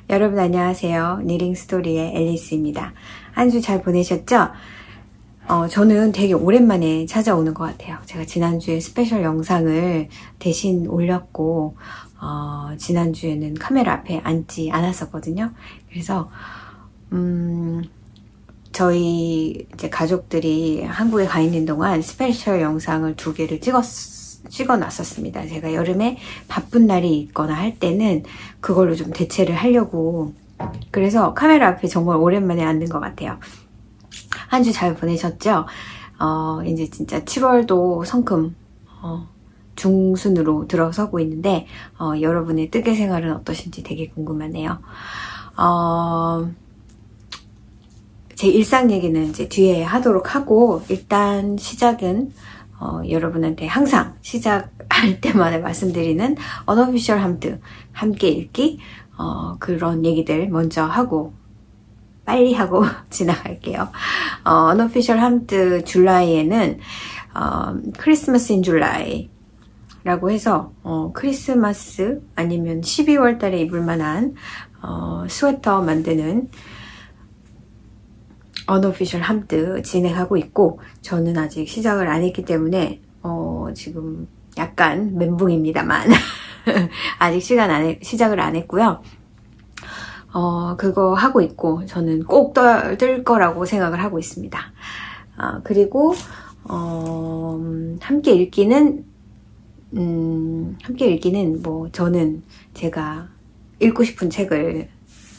여러분 안녕하세요. 니링스토리의 앨리스입니다. 한 주 잘 보내셨죠? 저는 되게 오랜만에 찾아오는 것 같아요. 제가 지난주에 스페셜 영상을 대신 올렸고 지난주에는 카메라 앞에 앉지 않았었거든요. 그래서 저희 이제 가족들이 한국에 가 있는 동안 스페셜 영상을 2개를 찍어놨었습니다. 제가 여름에 바쁜 날이 있거나 할 때는 그걸로 좀 대체를 하려고. 그래서 카메라 앞에 정말 오랜만에 앉는 것 같아요. 한 주 잘 보내셨죠? 이제 진짜 7월도 성큼 중순으로 들어서고 있는데 여러분의 뜨개 생활은 어떠신지 되게 궁금하네요. 제 일상 얘기는 이제 뒤에 하도록 하고, 일단 시작은 여러분한테 항상 시작할 때마다 말씀드리는 언어피셜 함드, 함께 읽기, 그런 얘기들 먼저 하고 빨리 하고 지나갈게요. 언어피셜 함드 줄라이에는 크리스마스 인 줄라이 라고 해서 크리스마스 아니면 12월 달에 입을 만한 스웨터 만드는 언어피셜 함드 진행하고 있고, 저는 아직 시작을 안 했기 때문에 지금 약간 멘붕입니다만 아직 시작을 안 했고요. 그거 하고 있고, 저는 꼭 뜰 거라고 생각을 하고 있습니다. 그리고 함께 읽기는 뭐 저는 제가 읽고 싶은 책을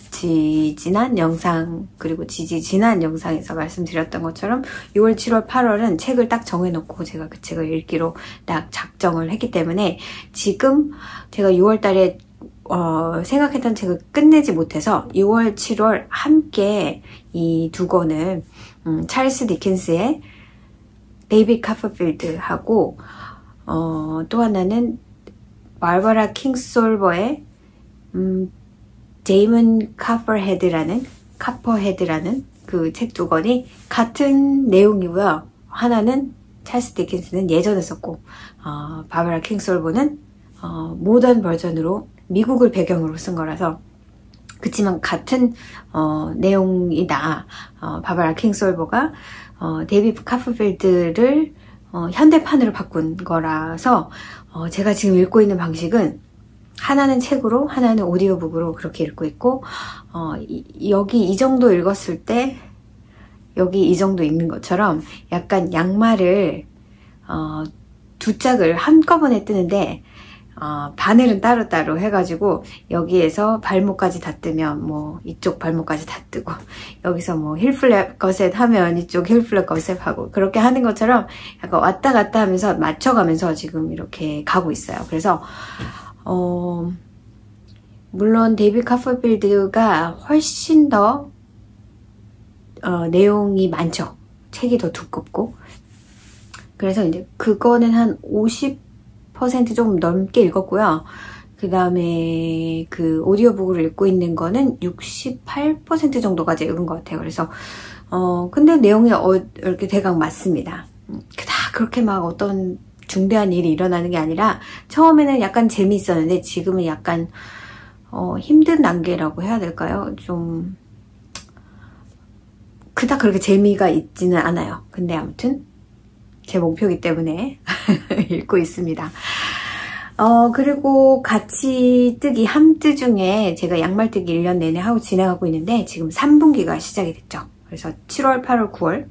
지난 영상, 그리고 지난 영상에서 말씀드렸던 것처럼 6월, 7월, 8월은 책을 딱 정해놓고 제가 그 책을 읽기로 딱 작정을 했기 때문에, 지금 제가 6월 달에 생각했던 책을 끝내지 못해서 6월, 7월 함께 이 2권을 찰스 디킨스의 데이빗 카퍼필드하고 또 하나는 바버라 킹솔버의 제이먼 카퍼헤드라는 그 책 2권이 같은 내용이고요. 하나는 찰스 디킨스는 예전에 썼고 바버라 킹솔버는 모던 버전으로 미국을 배경으로 쓴 거라서, 그치만 같은 내용이다. 바버라 킹솔버가 데이빗 카퍼필드를 현대판으로 바꾼 거라서 제가 지금 읽고 있는 방식은 하나는 책으로, 하나는 오디오북으로 그렇게 읽고 있고, 여기 이 정도 읽었을 때 여기 이 정도 읽는 것처럼 약간 양말을 2짝을 한꺼번에 뜨는데 바늘은 따로따로 해가지고 여기에서 발목까지 다 뜨면 뭐 이쪽 발목까지 다 뜨고, 여기서 뭐 힐플랩 거셋 하면 이쪽 힐플랩 거셋 하고, 그렇게 하는 것처럼 약간 왔다 갔다 하면서 맞춰가면서 지금 이렇게 가고 있어요. 그래서 물론 데이빗 카퍼필드가 훨씬 더 내용이 많죠. 책이 더 두껍고. 그래서 이제 그거는 한 50% 조금 넘게 읽었고요. 그 다음에 그 오디오북을 읽고 있는 거는 68% 정도까지 읽은 것 같아요. 그래서 근데 내용이 이렇게 대강 맞습니다. 다 그렇게 막 어떤 중대한 일이 일어나는 게 아니라, 처음에는 약간 재미있었는데 지금은 약간 힘든 단계라고 해야 될까요? 좀 그닥 그렇게 재미가 있지는 않아요. 근데 아무튼 제 목표이기 때문에 읽고 있습니다. 그리고 같이 뜨기 함드 중에 제가 양말뜨기 1년 내내 하고 진행하고 있는데, 지금 3분기가 시작이 됐죠. 그래서 7월, 8월, 9월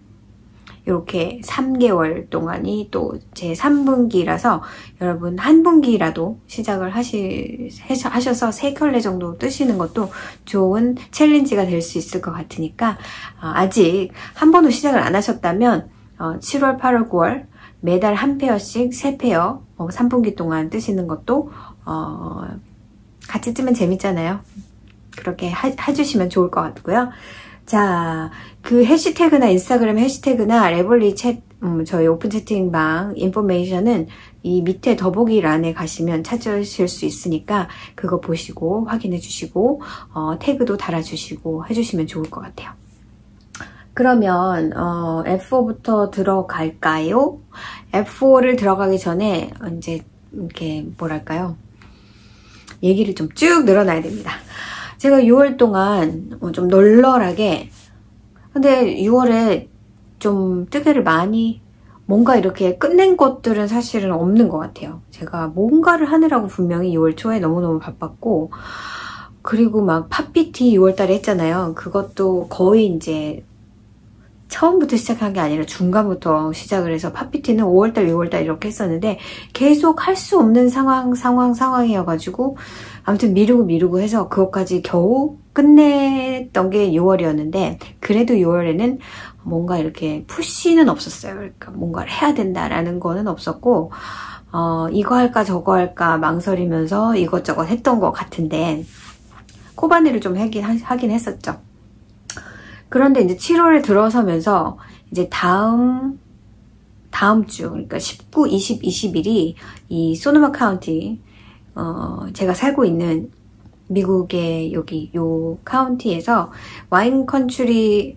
이렇게 3개월 동안이 또 제 3분기라서 여러분 한 분기라도 시작을 하셔서 3켤레 정도 뜨시는 것도 좋은 챌린지가 될 수 있을 것 같으니까, 아직 한 번도 시작을 안 하셨다면 7월, 8월, 9월 매달 한 페어씩 3페어 3분기 동안 뜨시는 것도 같이 뜨면 재밌잖아요. 그렇게 해주시면 좋을 것 같고요. 자, 그 해시태그나 인스타그램 해시태그나 레블리 챗, 저희 오픈 채팅방 인포메이션은 이 밑에 더보기란에 가시면 찾으실 수 있으니까 그거 보시고 확인해 주시고 태그도 달아주시고 해주시면 좋을 것 같아요. 그러면 F4부터 들어갈까요? F4를 들어가기 전에 이제 이렇게 뭐랄까요? 얘기를 좀 쭉 늘어놔야 됩니다. 제가 6월 동안 좀 널널하게, 근데 6월에 좀 뜨개를 많이 뭔가 이렇게 끝낸 것들은 사실은 없는 것 같아요. 제가 뭔가를 하느라고 분명히 6월 초에 너무너무 바빴고, 그리고 막 팝피티 6월 달에 했잖아요. 그것도 거의 이제 처음부터 시작한 게 아니라 중간부터 시작을 해서 팝피티는 5월달, 6월달 이렇게 했었는데 계속 할 수 없는 상황이어가지고 아무튼 미루고 해서 그것까지 겨우 끝냈던 게 6월이었는데 그래도 6월에는 뭔가 이렇게 푸시는 없었어요. 그러니까 뭔가를 해야 된다라는 거는 없었고 이거 할까 저거 할까 망설이면서 이것저것 했던 것 같은데 코바늘을 좀 하긴 했었죠. 그런데 이제 7월에 들어서면서 이제 다음 주, 그러니까 19, 20, 21이 이 소노마 카운티, 제가 살고 있는 미국의 여기 요 카운티에서 와인 컨츄리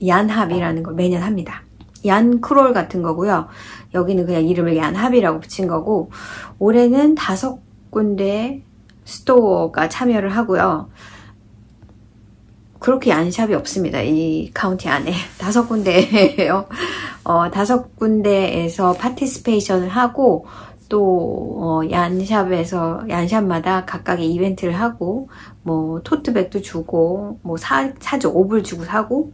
얀합이라는 걸 매년 합니다. 얀 크롤 같은 거고요. 여기는 그냥 이름을 얀합이라고 붙인 거고, 올해는 5군데 스토어가 참여를 하고요. 그렇게 얀샵이 없습니다. 이 카운티 안에 5군데예요. 5군데에서 파티스페이션을 하고 또 얀샵마다 각각의 이벤트를 하고 뭐 토트백도 주고 뭐 사죠. 옵을 주고 사고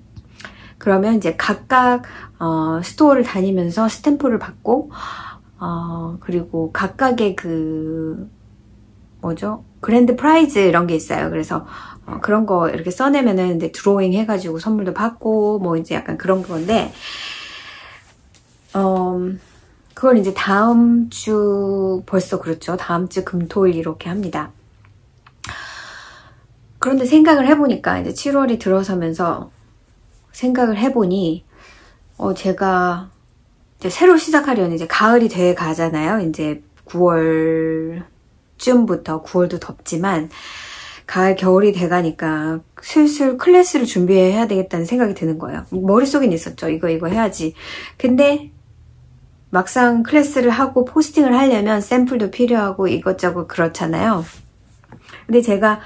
그러면 이제 각각 스토어를 다니면서 스탬프를 받고 그리고 각각의 그 뭐죠? 그랜드 프라이즈 이런 게 있어요. 그래서 그런 거 이렇게 써내면은 이제 드로잉 해가지고 선물도 받고 뭐 이제 약간 그런 건데 그걸 이제 다음 주 벌써 그렇죠. 다음 주 금토일 이렇게 합니다. 그런데 생각을 해보니까 이제 7월이 들어서면서 생각을 해보니 제가 이제 새로 시작하려는 이제 가을이 돼 가잖아요. 이제 9월쯤부터 9월도 덥지만 가을, 겨울이 돼가니까 슬슬 클래스를 준비해야 되겠다는 생각이 드는 거예요. 머릿속엔 있었죠. 이거 해야지. 근데 막상 클래스를 하고 포스팅을 하려면 샘플도 필요하고 이것저것 그렇잖아요. 근데 제가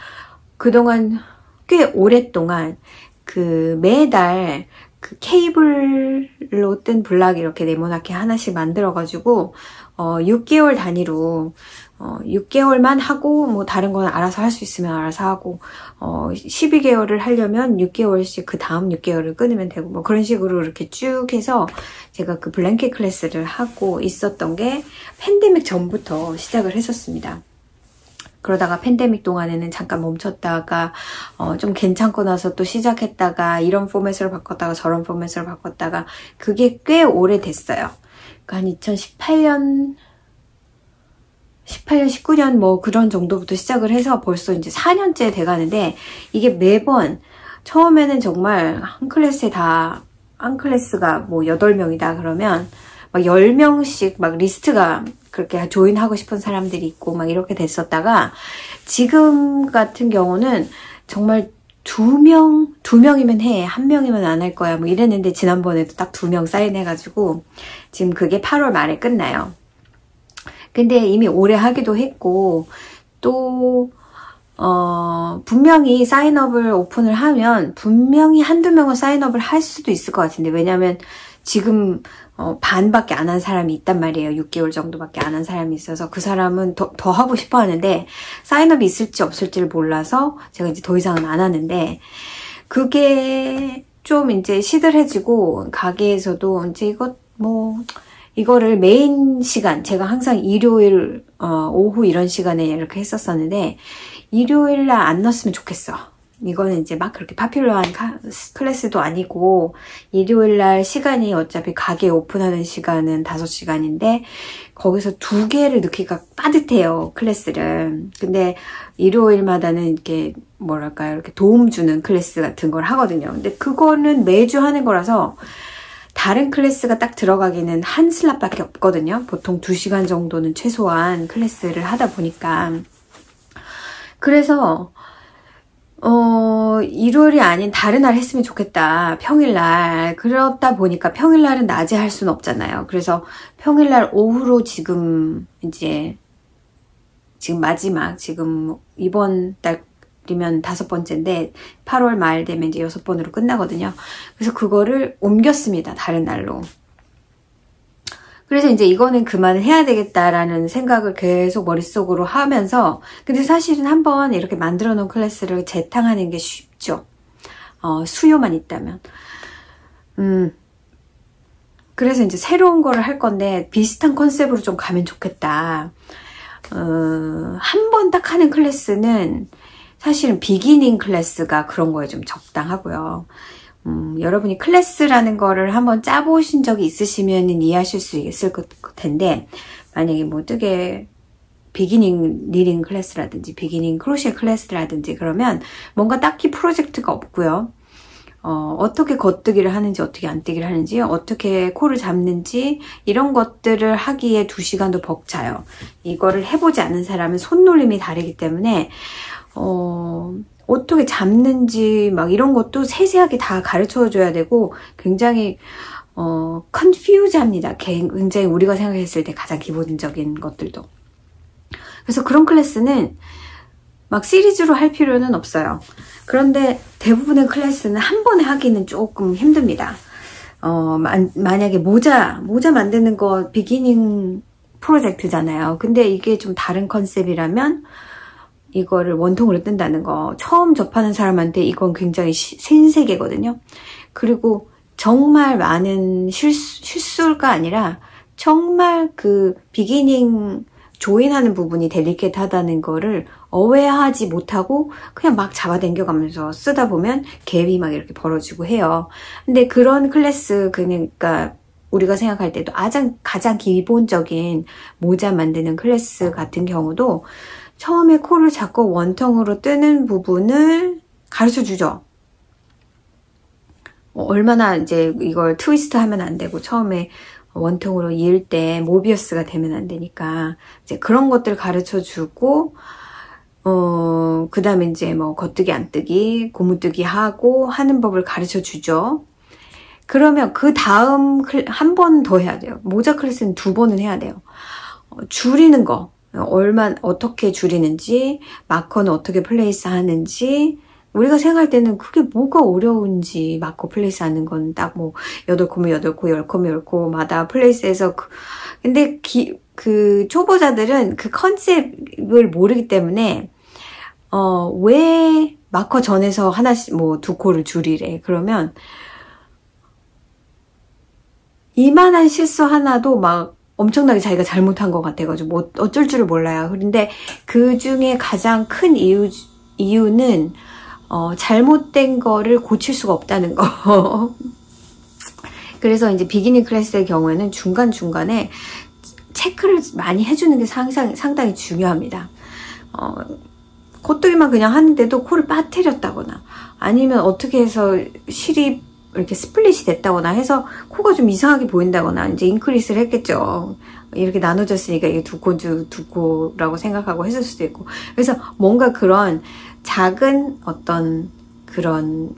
그동안 꽤 오랫동안 그 매달 그 케이블로 뜬 블락 이렇게 네모나게 하나씩 만들어가지고 6개월 단위로 6개월만 하고 뭐 다른 건 알아서 할 수 있으면 알아서 하고 12개월을 하려면 6개월씩 그 다음 6개월을 끊으면 되고 뭐 그런 식으로 이렇게 쭉 해서 제가 그 블랭켓 클래스를 하고 있었던 게 팬데믹 전부터 시작을 했었습니다. 그러다가 팬데믹 동안에는 잠깐 멈췄다가 좀 괜찮고 나서 또 시작했다가 이런 포맷으로 바꿨다가 저런 포맷으로 바꿨다가 그게 꽤 오래됐어요. 그러니까 한 2018년 19년 뭐 그런 정도부터 시작을 해서 벌써 이제 4년째 돼가는데 이게 매번 처음에는 정말 한 클래스가 뭐 8명이다 그러면 막 10명씩 막 리스트가 그렇게 조인하고 싶은 사람들이 있고 막 이렇게 됐었다가 지금 같은 경우는 정말 2명이면 해. 1명이면 안 할 거야. 뭐 이랬는데 지난번에도 딱 2명 사인해가지고 지금 그게 8월 말에 끝나요. 근데 이미 오래 하기도 했고 또 분명히 사인업을 오픈을 하면 분명히 한두 명은 사인업을 할 수도 있을 것 같은데 왜냐면 지금 반밖에 안 한 사람이 있단 말이에요. 6개월 정도밖에 안 한 사람이 있어서 그 사람은 더 하고 싶어 하는데 사인업이 있을지 없을지를 몰라서 제가 이제 더 이상은 안 하는데 그게 좀 이제 시들해지고 가게에서도 이제 이거를 메인 시간, 제가 항상 일요일 오후 이런 시간에 이렇게 했었었는데 일요일 날 안 넣었으면 좋겠어. 이거는 이제 막 그렇게 파퓰러한 클래스도 아니고 일요일 날 시간이 어차피 가게 오픈하는 시간은 5시간인데 거기서 2개를 넣기가 빠듯해요. 클래스를. 근데 일요일마다는 이렇게 뭐랄까요, 이렇게 도움 주는 클래스 같은 걸 하거든요. 근데 그거는 매주 하는 거라서 다른 클래스가 딱 들어가기는 한 슬랍밖에 없거든요. 보통 2시간 정도는 최소한 클래스를 하다 보니까. 그래서 일요일이 아닌 다른 날 했으면 좋겠다. 평일날. 그러다 보니까 평일날은 낮에 할 수는 없잖아요. 그래서 평일날 오후로 지금 마지막, 지금 이번 달 8번이면 5번째인데 8월 말 되면 이제 6번으로 끝나거든요. 그래서 그거를 옮겼습니다. 다른 날로. 그래서 이제 이거는 그만을 해야 되겠다라는 생각을 계속 머릿속으로 하면서, 근데 사실은 한번 이렇게 만들어 놓은 클래스를 재탕하는 게 쉽죠. 수요만 있다면. 그래서 이제 새로운 거를 할 건데 비슷한 컨셉으로 좀 가면 좋겠다. 한 번 딱 하는 클래스는 사실은 비기닝 클래스가 그런 거에 좀 적당하고요. 여러분이 클래스라는 거를 한번 짜보신 적이 있으시면 이해하실 수 있을 텐데, 만약에 뭐 뜨개 비기닝 니링 클래스라든지 비기닝 크로셰 클래스라든지 그러면 뭔가 딱히 프로젝트가 없고요. 어떻게 겉뜨기를 하는지, 어떻게 안뜨기를 하는지, 어떻게 코를 잡는지 이런 것들을 하기에 2시간도 벅차요. 이거를 해보지 않은 사람은 손놀림이 다르기 때문에 어떻게 잡는지 막 이런 것도 세세하게 다 가르쳐줘야 되고 굉장히 컨퓨즈합니다. 굉장히 우리가 생각했을 때 가장 기본적인 것들도. 그래서 그런 클래스는 막 시리즈로 할 필요는 없어요. 그런데 대부분의 클래스는 한 번에 하기는 조금 힘듭니다. 만약에 모자 만드는 거 비기닝 프로젝트잖아요. 근데 이게 좀 다른 컨셉이라면 이거를 원통으로 뜬다는 거, 처음 접하는 사람한테 이건 굉장히 신세계거든요. 그리고 정말 많은 실수가 아니라 정말 그 비기닝 조인하는 부분이 델리케이트하다는 거를 어웨어하지 못하고 그냥 막 잡아당겨가면서 쓰다 보면 갭이 막 이렇게 벌어지고 해요. 근데 그런 클래스, 그러니까 우리가 생각할 때도 가장 기본적인 모자 만드는 클래스 같은 경우도 처음에 코를 잡고 원통으로 뜨는 부분을 가르쳐 주죠. 얼마나 이제 이걸 트위스트 하면 안 되고 처음에 원통으로 이을 때 모비어스가 되면 안 되니까 이제 그런 것들 가르쳐 주고, 그 다음에 이제 뭐 겉뜨기 안뜨기 고무뜨기 하고 하는 법을 가르쳐 주죠. 그러면 그 다음 한 번 더 해야 돼요. 모자 클래스는 2번은 해야 돼요. 줄이는 거 어떻게 줄이는지, 마커는 어떻게 플레이스 하는지, 우리가 생각할 때는 그게 뭐가 어려운지, 마커 플레이스 하는 건 딱 뭐 8코면 8코, 10코면 10코마다 플레이스해서 근데 그 초보자들은 그 컨셉을 모르기 때문에 왜 마커 전에서 하나씩 뭐 2코를 줄이래. 그러면 이만한 실수 하나도 막 엄청나게 자기가 잘못한 것 같아가지고 뭐 어쩔 줄을 몰라요. 그런데 그 중에 가장 큰 이유는 잘못된 거를 고칠 수가 없다는 거. 그래서 이제 비기닝 클래스의 경우에는 중간중간에 체크를 많이 해주는 게 상당히 중요합니다. 콧뜨기만 그냥 하는데도 코를 빠뜨렸다거나 아니면 어떻게 해서 실이 이렇게 스플릿이 됐다거나 해서 코가 좀 이상하게 보인다거나 이제 인크리스를 했겠죠. 이렇게 나눠졌으니까 이게 2코라고 생각하고 했을 수도 있고. 그래서 뭔가 그런 작은 어떤 그런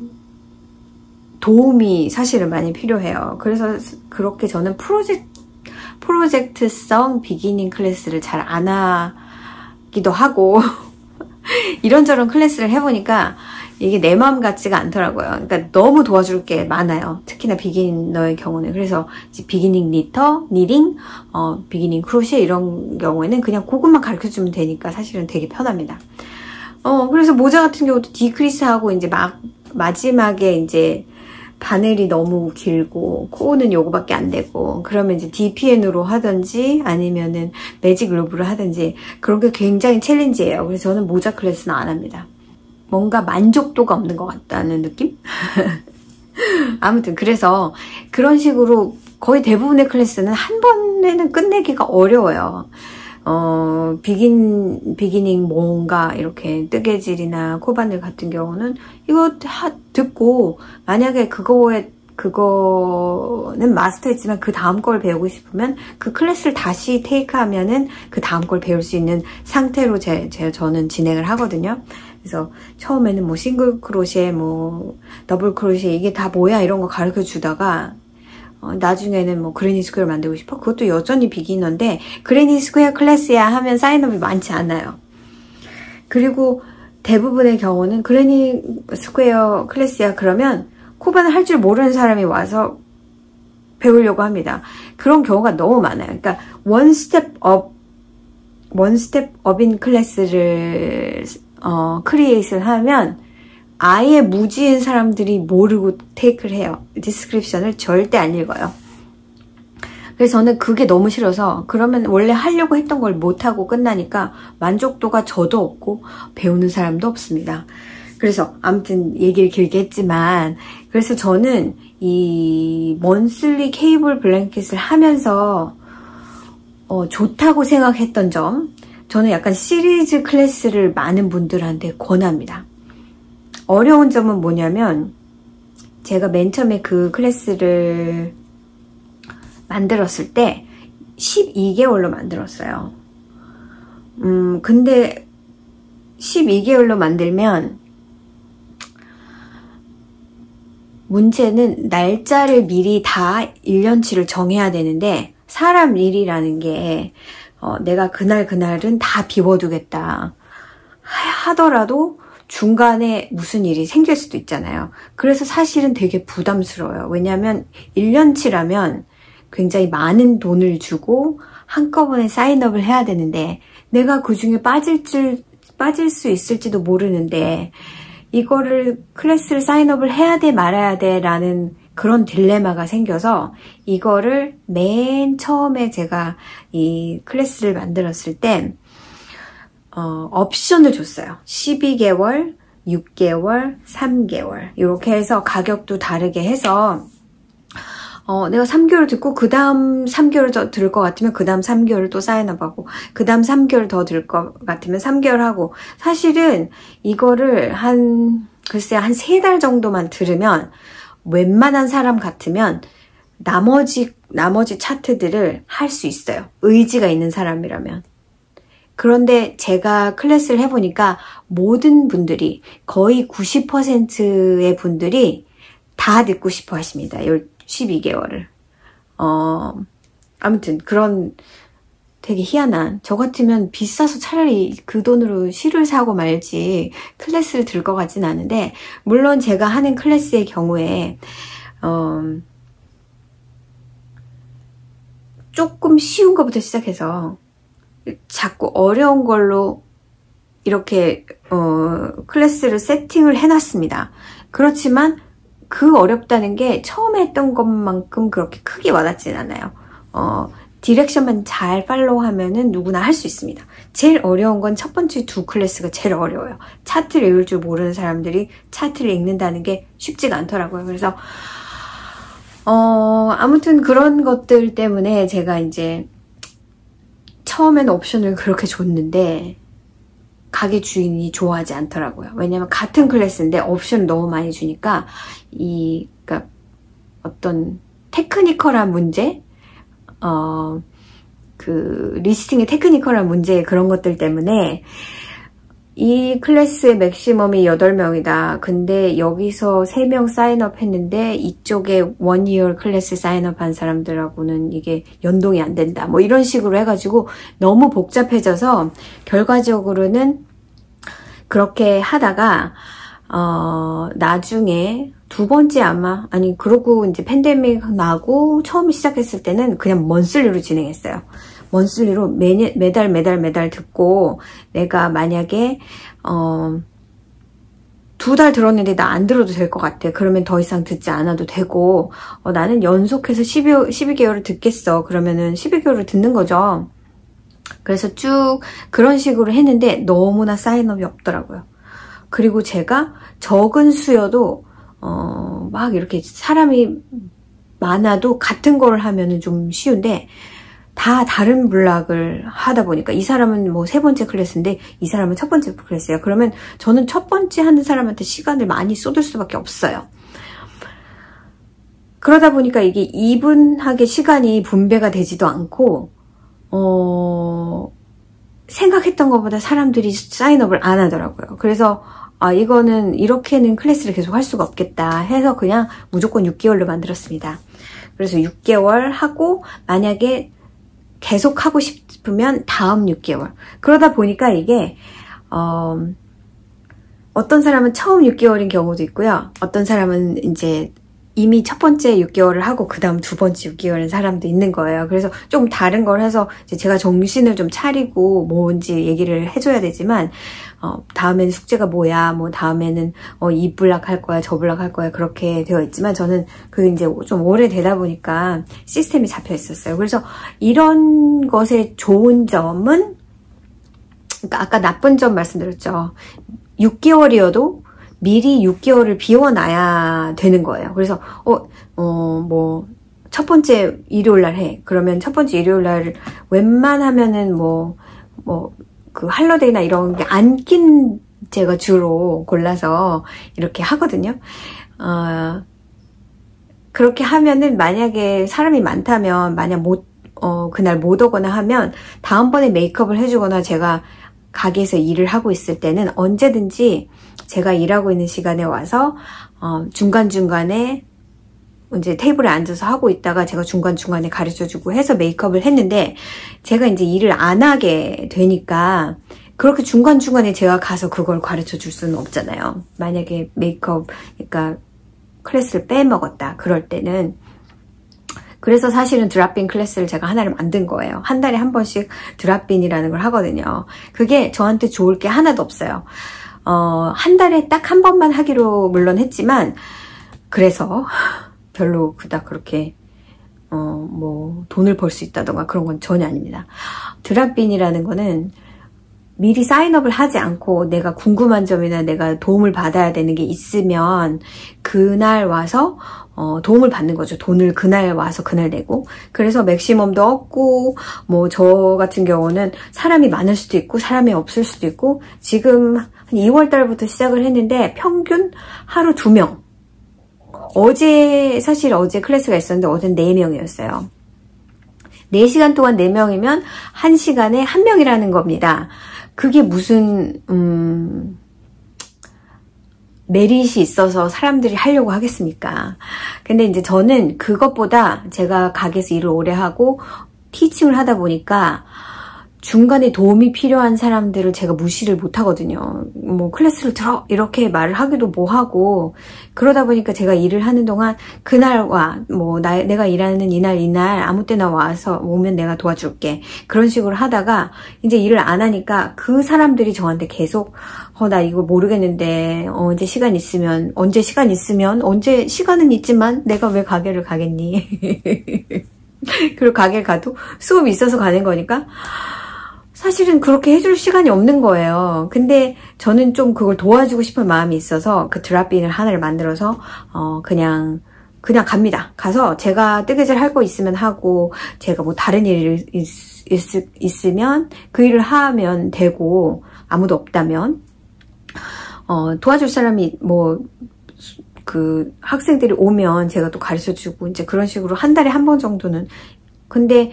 도움이 사실은 많이 필요해요. 그래서 그렇게 저는 프로젝트성 비기닝 클래스를 잘 안 하기도 하고 이런저런 클래스를 해보니까 이게 내 마음 같지가 않더라고요. 그러니까 너무 도와줄 게 많아요. 특히나 비기너의 경우는. 그래서 이제 비기닝 니링, 비기닝 크로셰 이런 경우에는 그냥 그것만 가르쳐주면 되니까 사실은 되게 편합니다. 그래서 모자 같은 경우도 디크리스하고 이제 마지막에 이제 바늘이 너무 길고 코는 요거밖에 안 되고 그러면 이제 DPN으로 하든지 아니면은 매직 루브를 하든지 그런 게 굉장히 챌린지예요. 그래서 저는 모자 클래스는 안 합니다. 뭔가 만족도가 없는 것 같다는 느낌? 아무튼 그래서 그런 식으로 거의 대부분의 클래스는 한 번에는 끝내기가 어려워요. 비기닝 뭔가 이렇게 뜨개질이나 코바늘 같은 경우는 이거 듣고 만약에 그거는 마스터했지만 그 다음 걸 배우고 싶으면 그 클래스를 다시 테이크하면은 그 다음 걸 배울 수 있는 상태로 저는 진행을 하거든요. 그래서 처음에는 뭐 싱글 크로셰, 뭐 더블 크로셰 이게 다 뭐야 이런 거 가르쳐 주다가 나중에는 뭐 그레니 스퀘어 만들고 싶어? 그것도 여전히 비기너인데 그레니 스퀘어 클래스야 하면 사인업이 많지 않아요. 그리고 대부분의 경우는 그레니 스퀘어 클래스야 그러면 코바늘 할 줄 모르는 사람이 와서 배우려고 합니다. 그런 경우가 너무 많아요. 그러니까 원 스텝 업인 클래스를 크리에이트를 하면 아예 무지인 사람들이 모르고 테이크를 해요. 디스크립션을 절대 안 읽어요. 그래서 저는 그게 너무 싫어서 그러면 원래 하려고 했던 걸 못하고 끝나니까 만족도가 저도 없고 배우는 사람도 없습니다. 그래서 아무튼 얘기를 길게 했지만 그래서 저는 이 먼슬리 케이블 블랭켓을 하면서 좋다고 생각했던 점, 저는 약간 시리즈 클래스를 많은 분들한테 권합니다. 어려운 점은 뭐냐면 제가 맨 처음에 그 클래스를 만들었을 때 12개월로 만들었어요. 근데 12개월로 만들면 문제는 날짜를 미리 다 1년치를 정해야 되는데 사람 일이라는 게 내가 그날은 다 비워두겠다 하더라도 중간에 무슨 일이 생길 수도 있잖아요. 그래서 사실은 되게 부담스러워요. 왜냐하면 1년치라면 굉장히 많은 돈을 주고 한꺼번에 사인업을 해야 되는데 내가 그 중에 빠질 수 있을지도 모르는데 이거를 클래스를 사인업을 해야 돼 말아야 돼 라는 그런 딜레마가 생겨서 이거를 맨 처음에 제가 이 클래스를 만들었을 때 옵션을 줬어요. 12개월, 6개월, 3개월 이렇게 해서 가격도 다르게 해서 내가 3개월 듣고 그 다음 3개월 더 들을 것 같으면 그 다음 3개월 또 사인업하고 그 다음 3개월 더 들을 것 같으면 3개월 하고 사실은 이거를 글쎄 한 3달 정도만 들으면 웬만한 사람 같으면 나머지 차트들을 할 수 있어요. 의지가 있는 사람이라면. 그런데 제가 클래스를 해보니까 모든 분들이 거의 90%의 분들이 다 듣고 싶어 하십니다. 12개월을. 아무튼 그런 되게 희한한, 저 같으면 비싸서 차라리 그 돈으로 시를 사고 말지 클래스를 들 것 같진 않은데, 물론 제가 하는 클래스의 경우에 조금 쉬운 것부터 시작해서 자꾸 어려운 걸로 이렇게 클래스를 세팅을 해놨습니다. 그렇지만 그 어렵다는 게 처음에 했던 것만큼 그렇게 크게 와닿진 않아요. 디렉션만 잘 팔로우하면은 누구나 할 수 있습니다. 제일 어려운 건 첫 번째 2 클래스가 제일 어려워요. 차트를 읽을 줄 모르는 사람들이 차트를 읽는다는 게 쉽지가 않더라고요. 그래서 아무튼 그런 것들 때문에 제가 이제 처음에는 옵션을 그렇게 줬는데 가게 주인이 좋아하지 않더라고요. 왜냐면 같은 클래스인데 옵션을 너무 많이 주니까 그러니까 어떤 테크니컬한 문제, 그 리스팅의 테크니컬한 문제, 그런 것들 때문에 이 클래스의 맥시멈이 8명이다. 근데 여기서 3명 사인업 했는데 이쪽에 1year 클래스 사인업 한 사람들하고는 이게 연동이 안 된다. 뭐 이런 식으로 해가지고 너무 복잡해져서 결과적으로는 그렇게 하다가 나중에 두 번째 그러고 이제 팬데믹 나고 처음 시작했을 때는 그냥 먼슬리로 진행했어요. 먼슬리로 매달 듣고, 내가 만약에 2달 들었는데 나 안 들어도 될 것 같아. 그러면 더 이상 듣지 않아도 되고, 나는 연속해서 12개월을 듣겠어. 그러면은 12개월을 듣는 거죠. 그래서 쭉 그런 식으로 했는데 너무나 사인업이 없더라고요. 그리고 제가 적은 수여도 막 이렇게 사람이 많아도 같은 걸 하면은 좀 쉬운데, 다 다른 블락을 하다 보니까 이 사람은 뭐 3번째 클래스인데 이 사람은 첫 번째 클래스예요. 그러면 저는 첫 번째 하는 사람한테 시간을 많이 쏟을 수밖에 없어요. 그러다 보니까 이게 이분하게 시간이 분배가 되지도 않고 생각했던 것보다 사람들이 사인업을 안 하더라고요. 그래서 이거는 이렇게는 클래스를 계속 할 수가 없겠다 해서 그냥 무조건 6개월로 만들었습니다. 그래서 6개월 하고 만약에 계속 하고 싶으면 다음 6개월. 그러다 보니까 이게 어떤 사람은 처음 6개월인 경우도 있고요. 어떤 사람은 이제 이미 첫 번째 6개월을 하고 그 다음 두 번째 6개월인 사람도 있는 거예요. 그래서 좀 다른 걸 해서 이제 제가 정신을 좀 차리고 뭔지 얘기를 해줘야 되지만 다음에는 숙제가 뭐야, 뭐 다음에는 이 블락 할 거야, 저 블락 할 거야 그렇게 되어 있지만 저는 그게 이제 좀 오래되다 보니까 시스템이 잡혀 있었어요. 그래서 이런 것의 좋은 점은 그러니까 아까 나쁜 점 말씀드렸죠. 6개월이어도 미리 6개월을 비워놔야 되는 거예요. 그래서 뭐 첫 번째 일요일 날 해. 그러면 첫 번째 일요일 날 웬만하면은 그 할러데이나 이런 게 안 낀 제가 주로 골라서 이렇게 하거든요. 그렇게 하면은 만약에 사람이 많다면 만약 그날 못 오거나 하면 다음번에 메이크업을 해주거나 제가 가게에서 일을 하고 있을 때는 언제든지 제가 일하고 있는 시간에 와서 중간중간에 이제 테이블에 앉아서 하고 있다가 제가 중간중간에 가르쳐주고 해서 메이크업을 했는데 제가 이제 일을 안 하게 되니까 그렇게 중간중간에 제가 가서 그걸 가르쳐 줄 수는 없잖아요. 만약에 메이크업 그러니까 클래스를 빼먹었다 그럴 때는. 그래서 사실은 드랍빈 클래스를 제가 하나를 만든 거예요. 한 달에 한 번씩 드랍빈이라는 걸 하거든요. 그게 저한테 좋을 게 하나도 없어요. 한 달에 딱 한 번만 하기로 물론 했지만 그래서 별로 그닥 그렇게 뭐 돈을 벌 수 있다던가 그런 건 전혀 아닙니다. 드랍빈이라는 거는 미리 사인업을 하지 않고 내가 궁금한 점이나 내가 도움을 받아야 되는 게 있으면 그날 와서 도움을 받는 거죠. 돈을 그날 와서 그날 내고. 그래서 맥시멈도 없고 뭐 저 같은 경우는 사람이 많을 수도 있고 사람이 없을 수도 있고 지금 한 2월 달부터 시작을 했는데 평균 하루 2명. 사실 어제 클래스가 있었는데 어제는 4명이었어요. 4시간 동안 4명이면 1시간에 1명이라는 겁니다. 그게 무슨 메릿이 있어서 사람들이 하려고 하겠습니까? 근데 이제 저는 그것보다 제가 가게에서 일을 오래 하고 티칭을 하다 보니까 중간에 도움이 필요한 사람들을 제가 무시를 못 하거든요. 뭐 클래스를 들어 이렇게 말을 하기도 뭐하고 그러다 보니까 제가 일을 하는 동안 그날와 뭐 내가 일하는 이날 아무 때나 와서 오면 내가 도와줄게 그런 식으로 하다가 이제 일을 안 하니까 그 사람들이 저한테 계속 나 이거 모르겠는데 언제 시간 있으면 언제 시간은 있지만 내가 왜 가게를 가겠니? 그리고 가게를 가도 수업이 있어서 가는 거니까 사실은 그렇게 해줄 시간이 없는 거예요. 근데 저는 좀 그걸 도와주고 싶은 마음이 있어서 그 드랍빈을 하나를 만들어서 그냥 갑니다. 가서 제가 뜨개질 할 거 있으면 하고 제가 뭐 다른 일이 있으면 그 일을 하면 되고 아무도 없다면 도와줄 사람이 뭐 그 학생들이 오면 제가 또 가르쳐주고 이제 그런 식으로 한 달에 한 번 정도는. 근데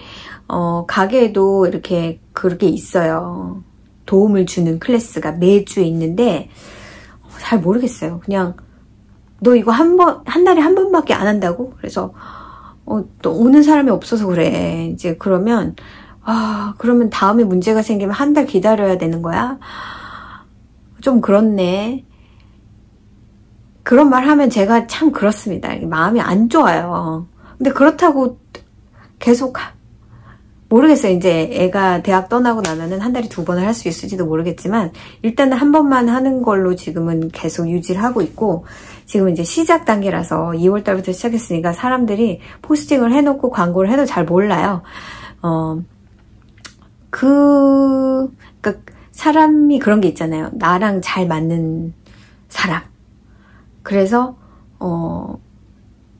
가게에도 이렇게 그렇게 있어요. 도움을 주는 클래스가 매주 있는데 잘 모르겠어요. 그냥 너 이거 한 달에 한 번밖에 안 한다고? 그래서 또 오는 사람이 없어서 그래. 이제 그러면 그러면 다음에 문제가 생기면 한 달 기다려야 되는 거야? 좀 그렇네. 그런 말 하면 제가 참 그렇습니다. 마음이 안 좋아요. 근데 그렇다고 계속 모르겠어요. 이제 애가 대학 떠나고 나면은 한 달에 2번을 할 수 있을지도 모르겠지만 일단은 한 번만 하는 걸로 지금은 계속 유지를 하고 있고 지금 이제 시작 단계라서 2월 달부터 시작했으니까 사람들이 포스팅을 해놓고 광고를 해도 잘 몰라요. 그러니까 사람이 그런 게 있잖아요. 나랑 잘 맞는 사람. 그래서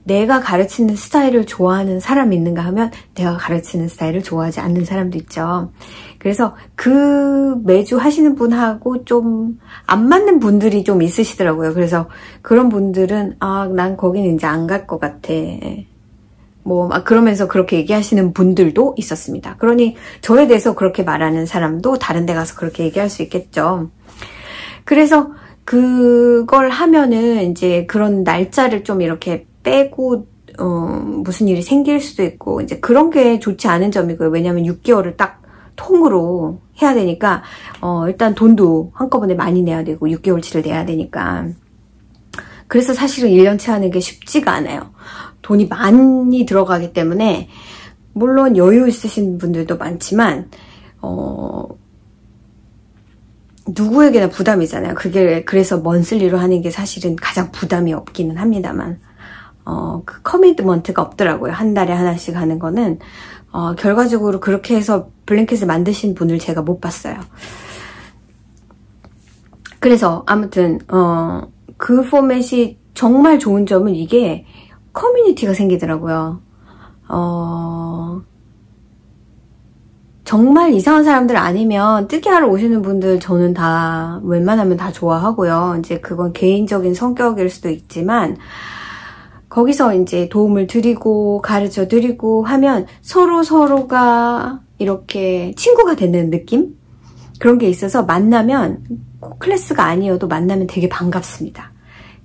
내가 가르치는 스타일을 좋아하는 사람이 있는가 하면 내가 가르치는 스타일을 좋아하지 않는 사람도 있죠. 그래서 매주 하시는 분하고 좀 안 맞는 분들이 좀 있으시더라고요. 그래서 그런 분들은 난 거기는 이제 안 갈 것 같아. 뭐 막 그러면서 그렇게 얘기하시는 분들도 있었습니다. 그러니 저에 대해서 그렇게 말하는 사람도 다른 데 가서 그렇게 얘기할 수 있겠죠. 그래서 그걸 하면은 이제 그런 날짜를 좀 이렇게 빼고 무슨 일이 생길 수도 있고 이제 그런 게 좋지 않은 점이고요. 왜냐하면 6개월을 딱 통으로 해야 되니까 일단 돈도 한꺼번에 많이 내야 되고 6개월치를 내야 되니까 그래서 사실은 1년치 하는 게 쉽지가 않아요. 돈이 많이 들어가기 때문에 물론 여유 있으신 분들도 많지만 누구에게나 부담이잖아요. 그게 그래서 먼슬리로 하는 게 사실은 가장 부담이 없기는 합니다만 그 커미트먼트가 없더라고요. 한 달에 하나씩 하는 거는 결과적으로 그렇게 해서 블랭켓을 만드신 분을 제가 못 봤어요. 그래서 아무튼 그 포맷이 정말 좋은 점은 이게 커뮤니티가 생기더라고요. 정말 이상한 사람들 아니면 뜨개 하러 오시는 분들 저는 다 웬만하면 다 좋아하고요. 이제 그건 개인적인 성격일 수도 있지만 거기서 이제 도움을 드리고 가르쳐 드리고 하면 서로가 이렇게 친구가 되는 느낌? 그런 게 있어서 만나면 꼭 클래스가 아니어도 만나면 되게 반갑습니다.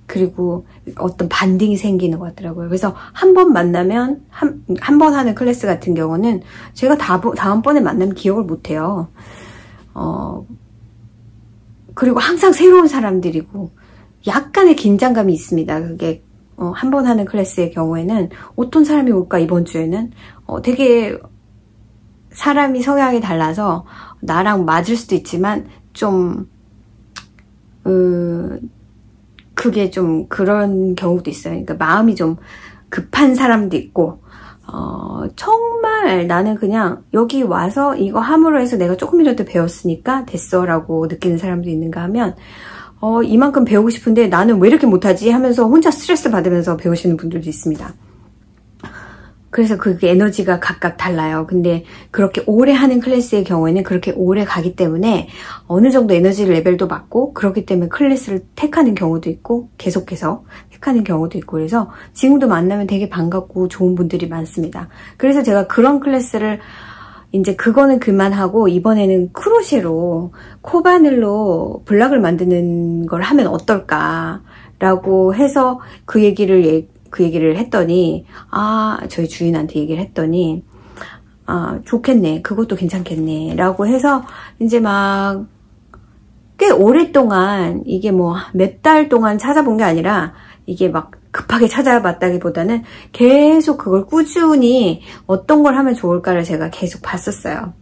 그리고 어떤 반딩이 생기는 것 같더라고요. 그래서 한 번 만나면 한 번 하는 클래스 같은 경우는 제가 다음번에 만나면 기억을 못해요. 그리고 항상 새로운 사람들이고 약간의 긴장감이 있습니다. 그게 한 번 하는 클래스의 경우에는 어떤 사람이 올까 이번 주에는 되게 사람이 성향이 달라서 나랑 맞을 수도 있지만 좀 그게 좀 그런 경우도 있어요. 그러니까 마음이 좀 급한 사람도 있고 정말 나는 그냥 여기 와서 이거 함으로 해서 내가 조금이라도 배웠으니까 됐어 라고 느끼는 사람도 있는가 하면 이만큼 배우고 싶은데 나는 왜 이렇게 못하지 하면서 혼자 스트레스 받으면서 배우시는 분들도 있습니다. 그래서 그게 에너지가 각각 달라요. 근데 그렇게 오래 하는 클래스의 경우에는 그렇게 오래 가기 때문에 어느 정도 에너지 레벨도 맞고 그렇기 때문에 클래스를 택하는 경우도 있고 계속해서 택하는 경우도 있고 그래서 지금도 만나면 되게 반갑고 좋은 분들이 많습니다. 그래서 제가 그런 클래스를 이제 그거는 그만하고 이번에는 크로셰로 코바늘로 블락을 만드는 걸 하면 어떨까라고 해서 그 얘기를 했더니 저희 주인한테 얘기를 했더니 좋겠네 그것도 괜찮겠네 라고 해서 이제 막 꽤 오랫동안 이게 뭐 몇 달 동안 찾아본 게 아니라 이게 막 급하게 찾아봤다기보다는 계속 그걸 꾸준히 어떤 걸 하면 좋을까를 제가 계속 봤었어요.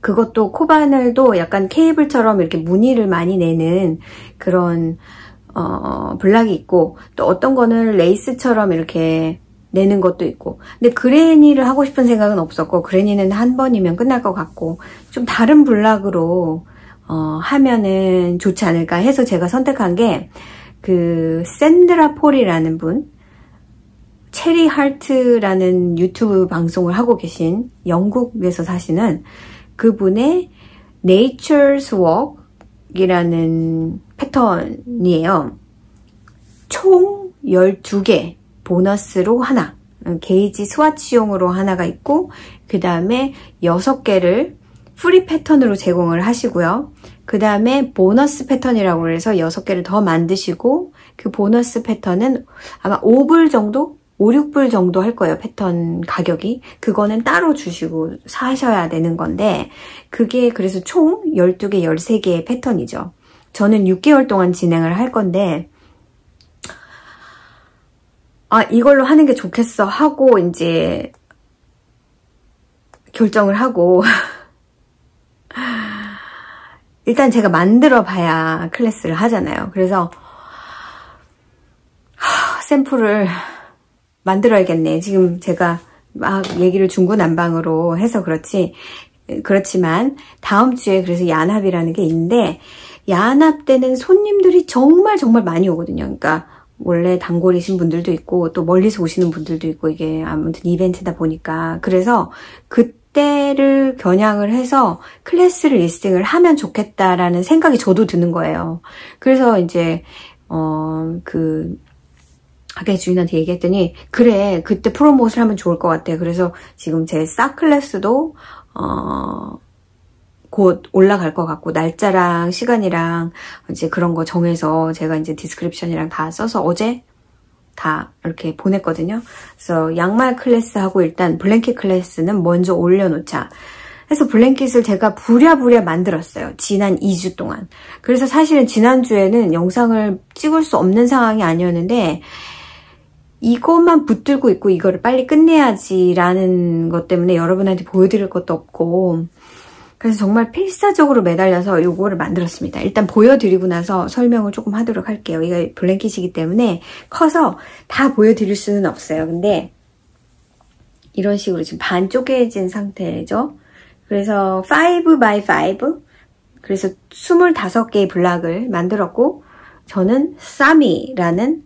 그것도 코바늘도 약간 케이블처럼 이렇게 무늬를 많이 내는 그런 블락이 있고 또 어떤 거는 레이스처럼 이렇게 내는 것도 있고 근데 그레니를 하고 싶은 생각은 없었고 그레니는 한 번이면 끝날 것 같고 좀 다른 블락으로 하면은 좋지 않을까 해서 제가 선택한 게 그 샌드라 폴이라는 분 체리 하트라는 유튜브 방송을 하고 계신 영국에서 사시는 그분의 Nature's Walk 이라는 패턴이에요. 총 12개 보너스로 하나 게이지 스와치용으로 하나가 있고 그 다음에 6개를 프리 패턴으로 제공을 하시고요. 그 다음에 보너스 패턴이라고 해서 6개를 더 만드시고 그 보너스 패턴은 아마 5불 정도? 5, 6불 정도 할 거예요. 패턴 가격이. 그거는 따로 주시고 사셔야 되는 건데 그게 그래서 총 12개, 13개의 패턴이죠. 저는 6개월 동안 진행을 할 건데 이걸로 하는 게 좋겠어 하고 이제 결정을 하고 일단 제가 만들어 봐야 클래스를 하잖아요. 그래서 샘플을 만들어야겠네. 지금 제가 막 얘기를 중구난방으로 해서 그렇지만 다음 주에 그래서 야납이라는 게 있는데 야납 때는 손님들이 정말 많이 오거든요. 그러니까 원래 단골이신 분들도 있고 또 멀리서 오시는 분들도 있고 이게 아무튼 이벤트다 보니까 그래서 그때를 겨냥을 해서 클래스를 리스팅을 하면 좋겠다라는 생각이 저도 드는 거예요. 그래서 이제 가게 주인한테 얘기했더니 그래 그때 프로모트를 하면 좋을 것 같아. 그래서 지금 제 싹 클래스도 곧 올라갈 것 같고 날짜랑 시간이랑 이제 그런 거 정해서 제가 이제 디스크립션이랑 다 써서 어제 다 이렇게 보냈거든요. 그래서 양말 클래스하고 일단 블랭켓 클래스는 먼저 올려놓자. 해서 블랭킷을 제가 부랴부랴 만들었어요. 지난 2주 동안. 그래서 사실은 지난주에는 영상을 찍을 수 없는 상황이 아니었는데 이것만 붙들고 있고 이거를 빨리 끝내야지라는 것 때문에 여러분한테 보여드릴 것도 없고 그래서 정말 필사적으로 매달려서 이거를 만들었습니다. 일단 보여드리고 나서 설명을 조금 하도록 할게요. 이거 블랭킷이기 때문에 커서 다 보여드릴 수는 없어요. 근데 이런 식으로 지금 반 쪼개진 상태죠. 그래서 5x5 그래서 25개의 블락을 만들었고 저는 사미라는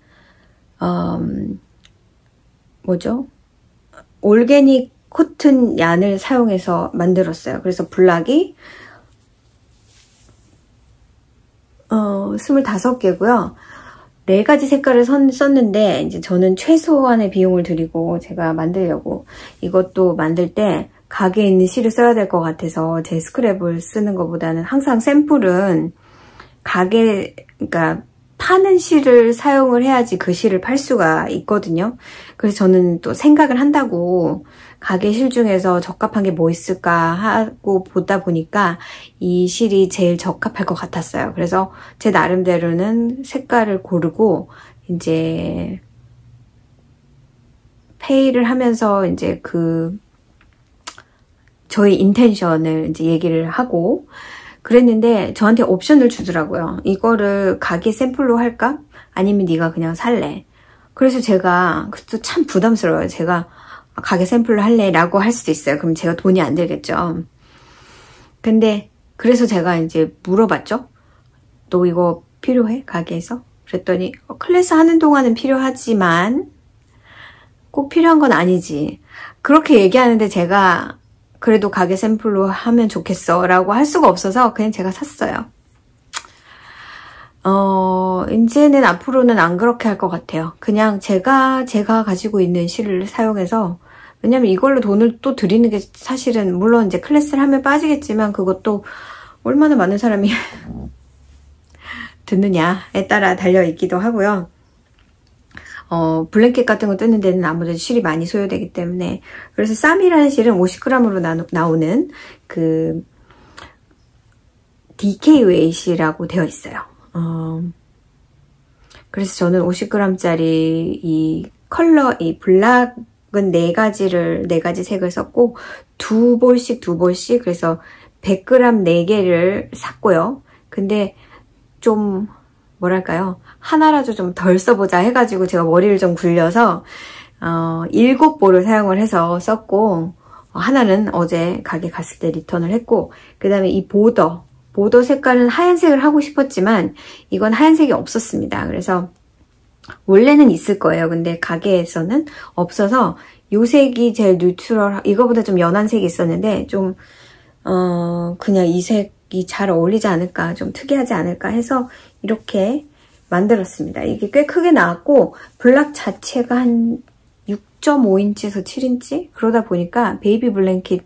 올게닉 코튼 얀을 사용해서 만들었어요. 그래서 블락이 25개고요. 4가지 색깔을 썼는데 이제 저는 최소한의 비용을 들이고 제가 만들려고 이것도 만들 때 가게에 있는 실을 써야 될 것 같아서 제 스크랩을 쓰는 것보다는 항상 샘플은 그러니까 파는 실을 사용을 해야지 그 실을 팔 수가 있거든요. 그래서 저는 또 생각을 한다고 가게 실 중에서 적합한 게 뭐 있을까 하고 보다 보니까 이 실이 제일 적합할 것 같았어요. 그래서 제 나름대로는 색깔을 고르고 이제 페이를 하면서 이제 저의 인텐션을 이제 얘기를 하고 그랬는데 저한테 옵션을 주더라고요. 이거를 가게 샘플로 할까? 아니면 네가 그냥 살래? 그래서 제가 그것도 참 부담스러워요. 제가 가게 샘플로 할래? 라고 할 수도 있어요. 그럼 제가 돈이 안 들겠죠. 근데 그래서 제가 이제 물어봤죠. 너 이거 필요해? 가게에서? 그랬더니 클래스 하는 동안은 필요하지만 꼭 필요한 건 아니지. 그렇게 얘기하는데 제가 그래도 가게 샘플로 하면 좋겠어 라고 할 수가 없어서 그냥 제가 샀어요. 이제는 앞으로는 안 그렇게 할 것 같아요. 그냥 제가 가지고 있는 실을 사용해서 왜냐면 이걸로 돈을 또 드리는 게 사실은 물론 이제 클래스를 하면 빠지겠지만 그것도 얼마나 많은 사람이 듣느냐에 따라 달려있기도 하고요. 블랭켓 같은 거 뜯는 데는 아무래도 실이 많이 소요되기 때문에 그래서 쌈이라는 실은 50g으로 나오는 그 DK 웨이시라고 되어 있어요. 그래서 저는 50g짜리 이 블락은 4가지 색을 썼고 2볼씩 그래서 100g 4개를 샀고요. 근데 좀 뭐랄까요? 하나라도 좀 덜 써보자 해가지고 제가 머리를 좀 굴려서 7볼을 사용을 해서 썼고 하나는 어제 가게 갔을 때 리턴을 했고 그 다음에 이 보더 색깔은 하얀색을 하고 싶었지만 이건 하얀색이 없었습니다. 그래서 원래는 있을 거예요. 근데 가게에서는 없어서 이 색이 제일 뉴트럴 이거보다 좀 연한 색이 있었는데 좀 그냥 이 색이 잘 어울리지 않을까 좀 특이하지 않을까 해서 이렇게 만들었습니다. 이게 꽤 크게 나왔고 블락 자체가 한 6.5인치에서 7인치? 그러다 보니까 베이비 블랭킷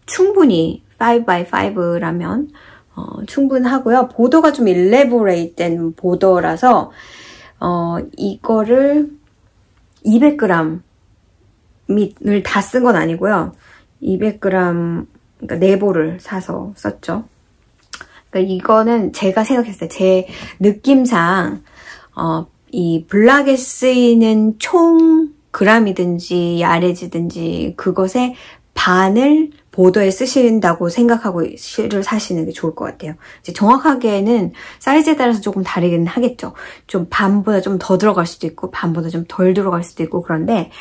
충분히 5x5라면 충분하고요. 보더가 좀 일레보레이트된 보더라서 이거를 200g을 다 쓴 건 아니고요. 200g 그러니까 4볼을 사서 썼죠. 그러니까 이거는 제가 생각했을 때 제 느낌상 이 블락에 쓰이는 총 그램이든지 야레지든지 그것의 반을 보더에 쓰신다고 생각하고 실을 사시는 게 좋을 것 같아요. 이제 정확하게는 사이즈에 따라서 조금 다르긴 하겠죠. 좀 반보다 좀 더 들어갈 수도 있고 반보다 좀 덜 들어갈 수도 있고 그런데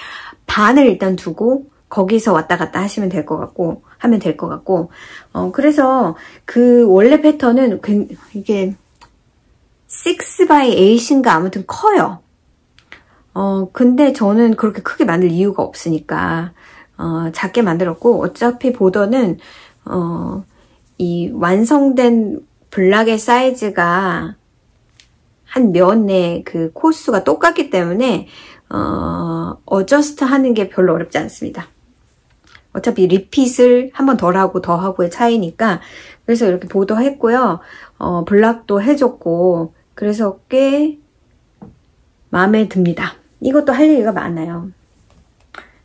반을 일단 두고 거기서 왔다 갔다 하시면 될 것 같고 하면 될 것 같고 그래서 그 원래 패턴은 이게 6x8인가 아무튼 커요. 근데 저는 그렇게 크게 만들 이유가 없으니까 작게 만들었고 어차피 보더는 이 완성된 블락의 사이즈가 한 면의 그 코수가 똑같기 때문에 어저스트 하는 게 별로 어렵지 않습니다. 어차피 리핏을 한 번 덜 하고 더 하고의 차이니까 그래서 이렇게 보더 했고요. 블락도 해줬고 그래서 꽤 마음에 듭니다. 이것도 할 얘기가 많아요.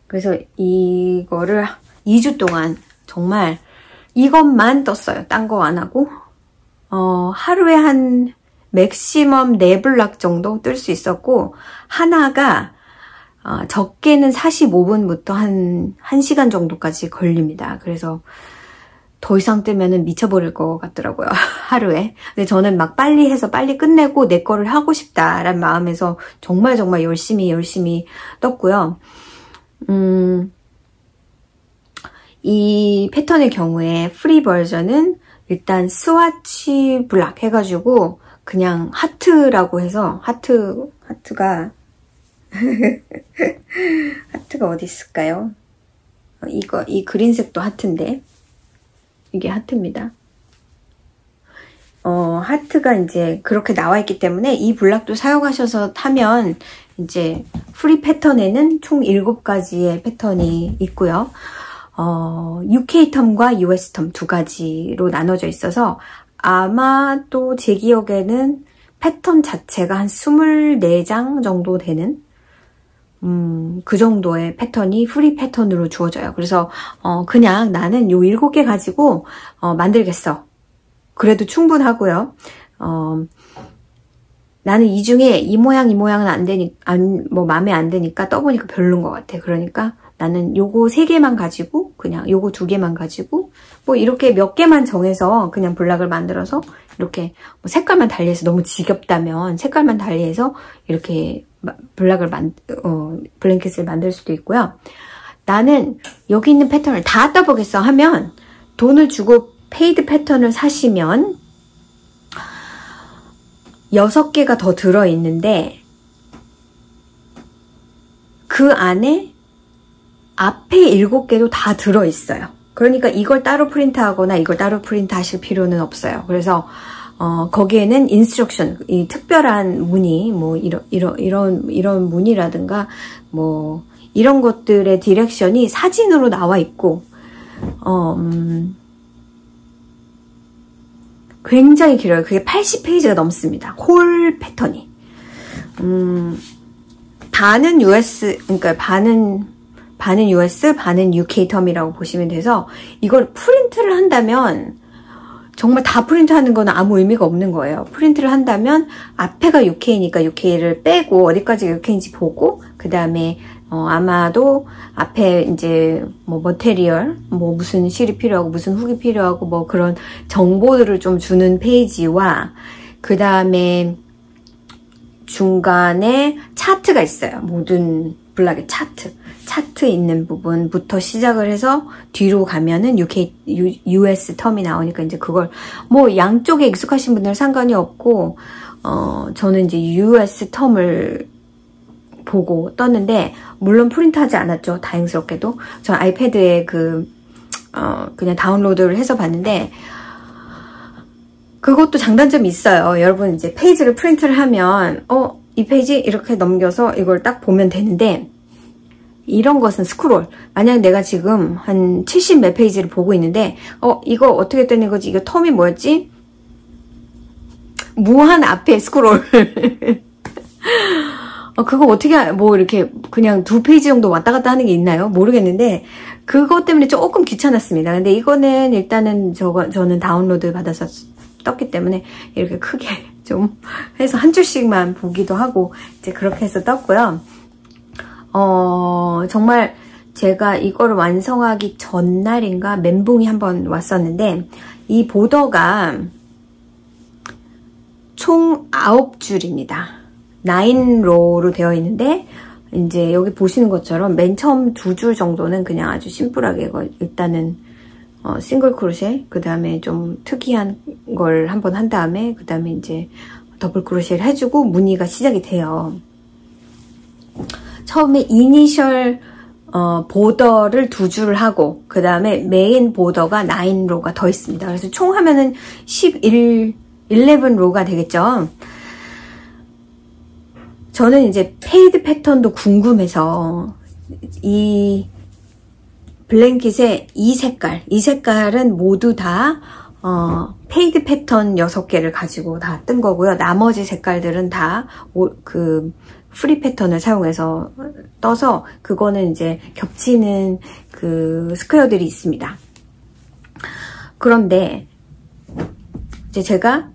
그래서 이거를 2주 동안 정말 이것만 떴어요. 딴 거 안 하고. 하루에 한 맥시멈 4블락 정도 뜰 수 있었고, 하나가 적게는 45분부터 한 1시간 정도까지 걸립니다. 그래서 더 이상 뜨면은 미쳐버릴 것 같더라고요. 하루에. 근데 저는 막 빨리 해서 빨리 끝내고 내 거를 하고 싶다라는 마음에서 정말 열심히 떴고요. 이 패턴의 경우에 프리 버전은 일단 스와치 블락 해가지고 그냥 하트라고 해서 하트가 하트가 어디 있을까요? 이 그린색도 하트인데 이게 하트입니다. 하트가 이제 그렇게 나와 있기 때문에 이 블락도 사용하셔서 타면 이제 프리 패턴에는 총 7가지의 패턴이 있고요. UK 텀과 US 텀 2가지로 나눠져 있어서 아마 또 제 기억에는 패턴 자체가 한 24장 정도 되는 그 정도의 패턴이 프리 패턴으로 주어져요. 그래서 그냥 나는 요 7개 가지고 만들겠어. 그래도 충분하고요. 나는 이 중에 이 모양은 뭐 마음에 안 드니까 떠보니까 별론 것 같아. 그러니까 나는 요거 3개만 가지고 그냥 요거 2개만 가지고 뭐 이렇게 몇 개만 정해서 그냥 블락을 만들어서 이렇게 뭐 색깔만 달리해서 너무 지겹다면 색깔만 달리해서 이렇게 블락을 블랭킷을 만들 수도 있고요. 나는 여기 있는 패턴을 다 떠보겠어 하면 돈을 주고 페이드 패턴을 사시면 6개가 더 들어있는데 그 안에 앞에 7개도 다 들어있어요. 그러니까 이걸 따로 프린트하거나 이걸 따로 프린트하실 필요는 없어요. 그래서 거기에는 인스트럭션, 이 특별한 무늬, 뭐 이런 무늬라든가 뭐 이런 것들의 디렉션이 사진으로 나와 있고 굉장히 길어요. 그게 80페이지가 넘습니다. 홀 패턴이. 반은 US, 그러니까 반은 US, 반은 UK 텀이라고 보시면 돼서 이걸 프린트를 한다면 정말 다 프린트하는 거는 아무 의미가 없는 거예요. 프린트를 한다면 앞에가 UK니까 UK를 빼고 어디까지 UK인지 보고 그 다음에 아마도 앞에 이제 뭐 머테리얼, 뭐 무슨 실이 필요하고 무슨 훅이 필요하고 뭐 그런 정보들을 좀 주는 페이지와 그 다음에 중간에 차트가 있어요. 모든 블락의 차트 있는 부분부터 시작을 해서 뒤로 가면은 US 텀이 나오니까 이제 그걸 뭐 양쪽에 익숙하신 분들은 상관이 없고 저는 이제 US 텀을 보고 떴는데 물론 프린트하지 않았죠. 다행스럽게도 전 아이패드에 그냥 다운로드를 해서 봤는데 그것도 장단점이 있어요. 여러분 이제 페이지를 프린트를 하면 이 페이지 이렇게 넘겨서 이걸 딱 보면 되는데 이런 것은 스크롤. 만약 내가 지금 한 70 몇 페이지를 보고 있는데 이거 어떻게 되는 거지? 이거 텀이 뭐였지? 무한 앞에 스크롤. 그거 어떻게 뭐 이렇게 그냥 2페이지 정도 왔다 갔다 하는 게 있나요? 모르겠는데 그것 때문에 조금 귀찮았습니다. 근데 이거는 일단은 저는 다운로드 받아서 떴기 때문에 이렇게 크게 좀 해서 한 줄씩만 보기도 하고 이제 그렇게 해서 떴고요. 정말 제가 이거를 완성하기 전날인가 멘붕이 한번 왔었는데 이 보더가 총 9줄입니다. 9로로 되어 있는데 이제 여기 보시는 것처럼 맨 처음 2줄 정도는 그냥 아주 심플하게 일단은 싱글 크로셰, 그 다음에 좀 특이한 걸 한번 한 다음에 그 다음에 이제 더블 크로셰를 해주고 무늬가 시작이 돼요. 처음에 이니셜 보더를 2줄을 하고 그 다음에 메인 보더가 9로가 더 있습니다. 그래서 총 하면은 11로가 되겠죠. 저는 이제 페이드 패턴도 궁금해서 이 블랭킷의 이 색깔은 모두 다 페이드 패턴 6개를 가지고 다 뜬 거고요. 나머지 색깔들은 다 프리 패턴을 사용해서 떠서 그거는 이제 겹치는 그 스퀘어들이 있습니다. 그런데 이제 제가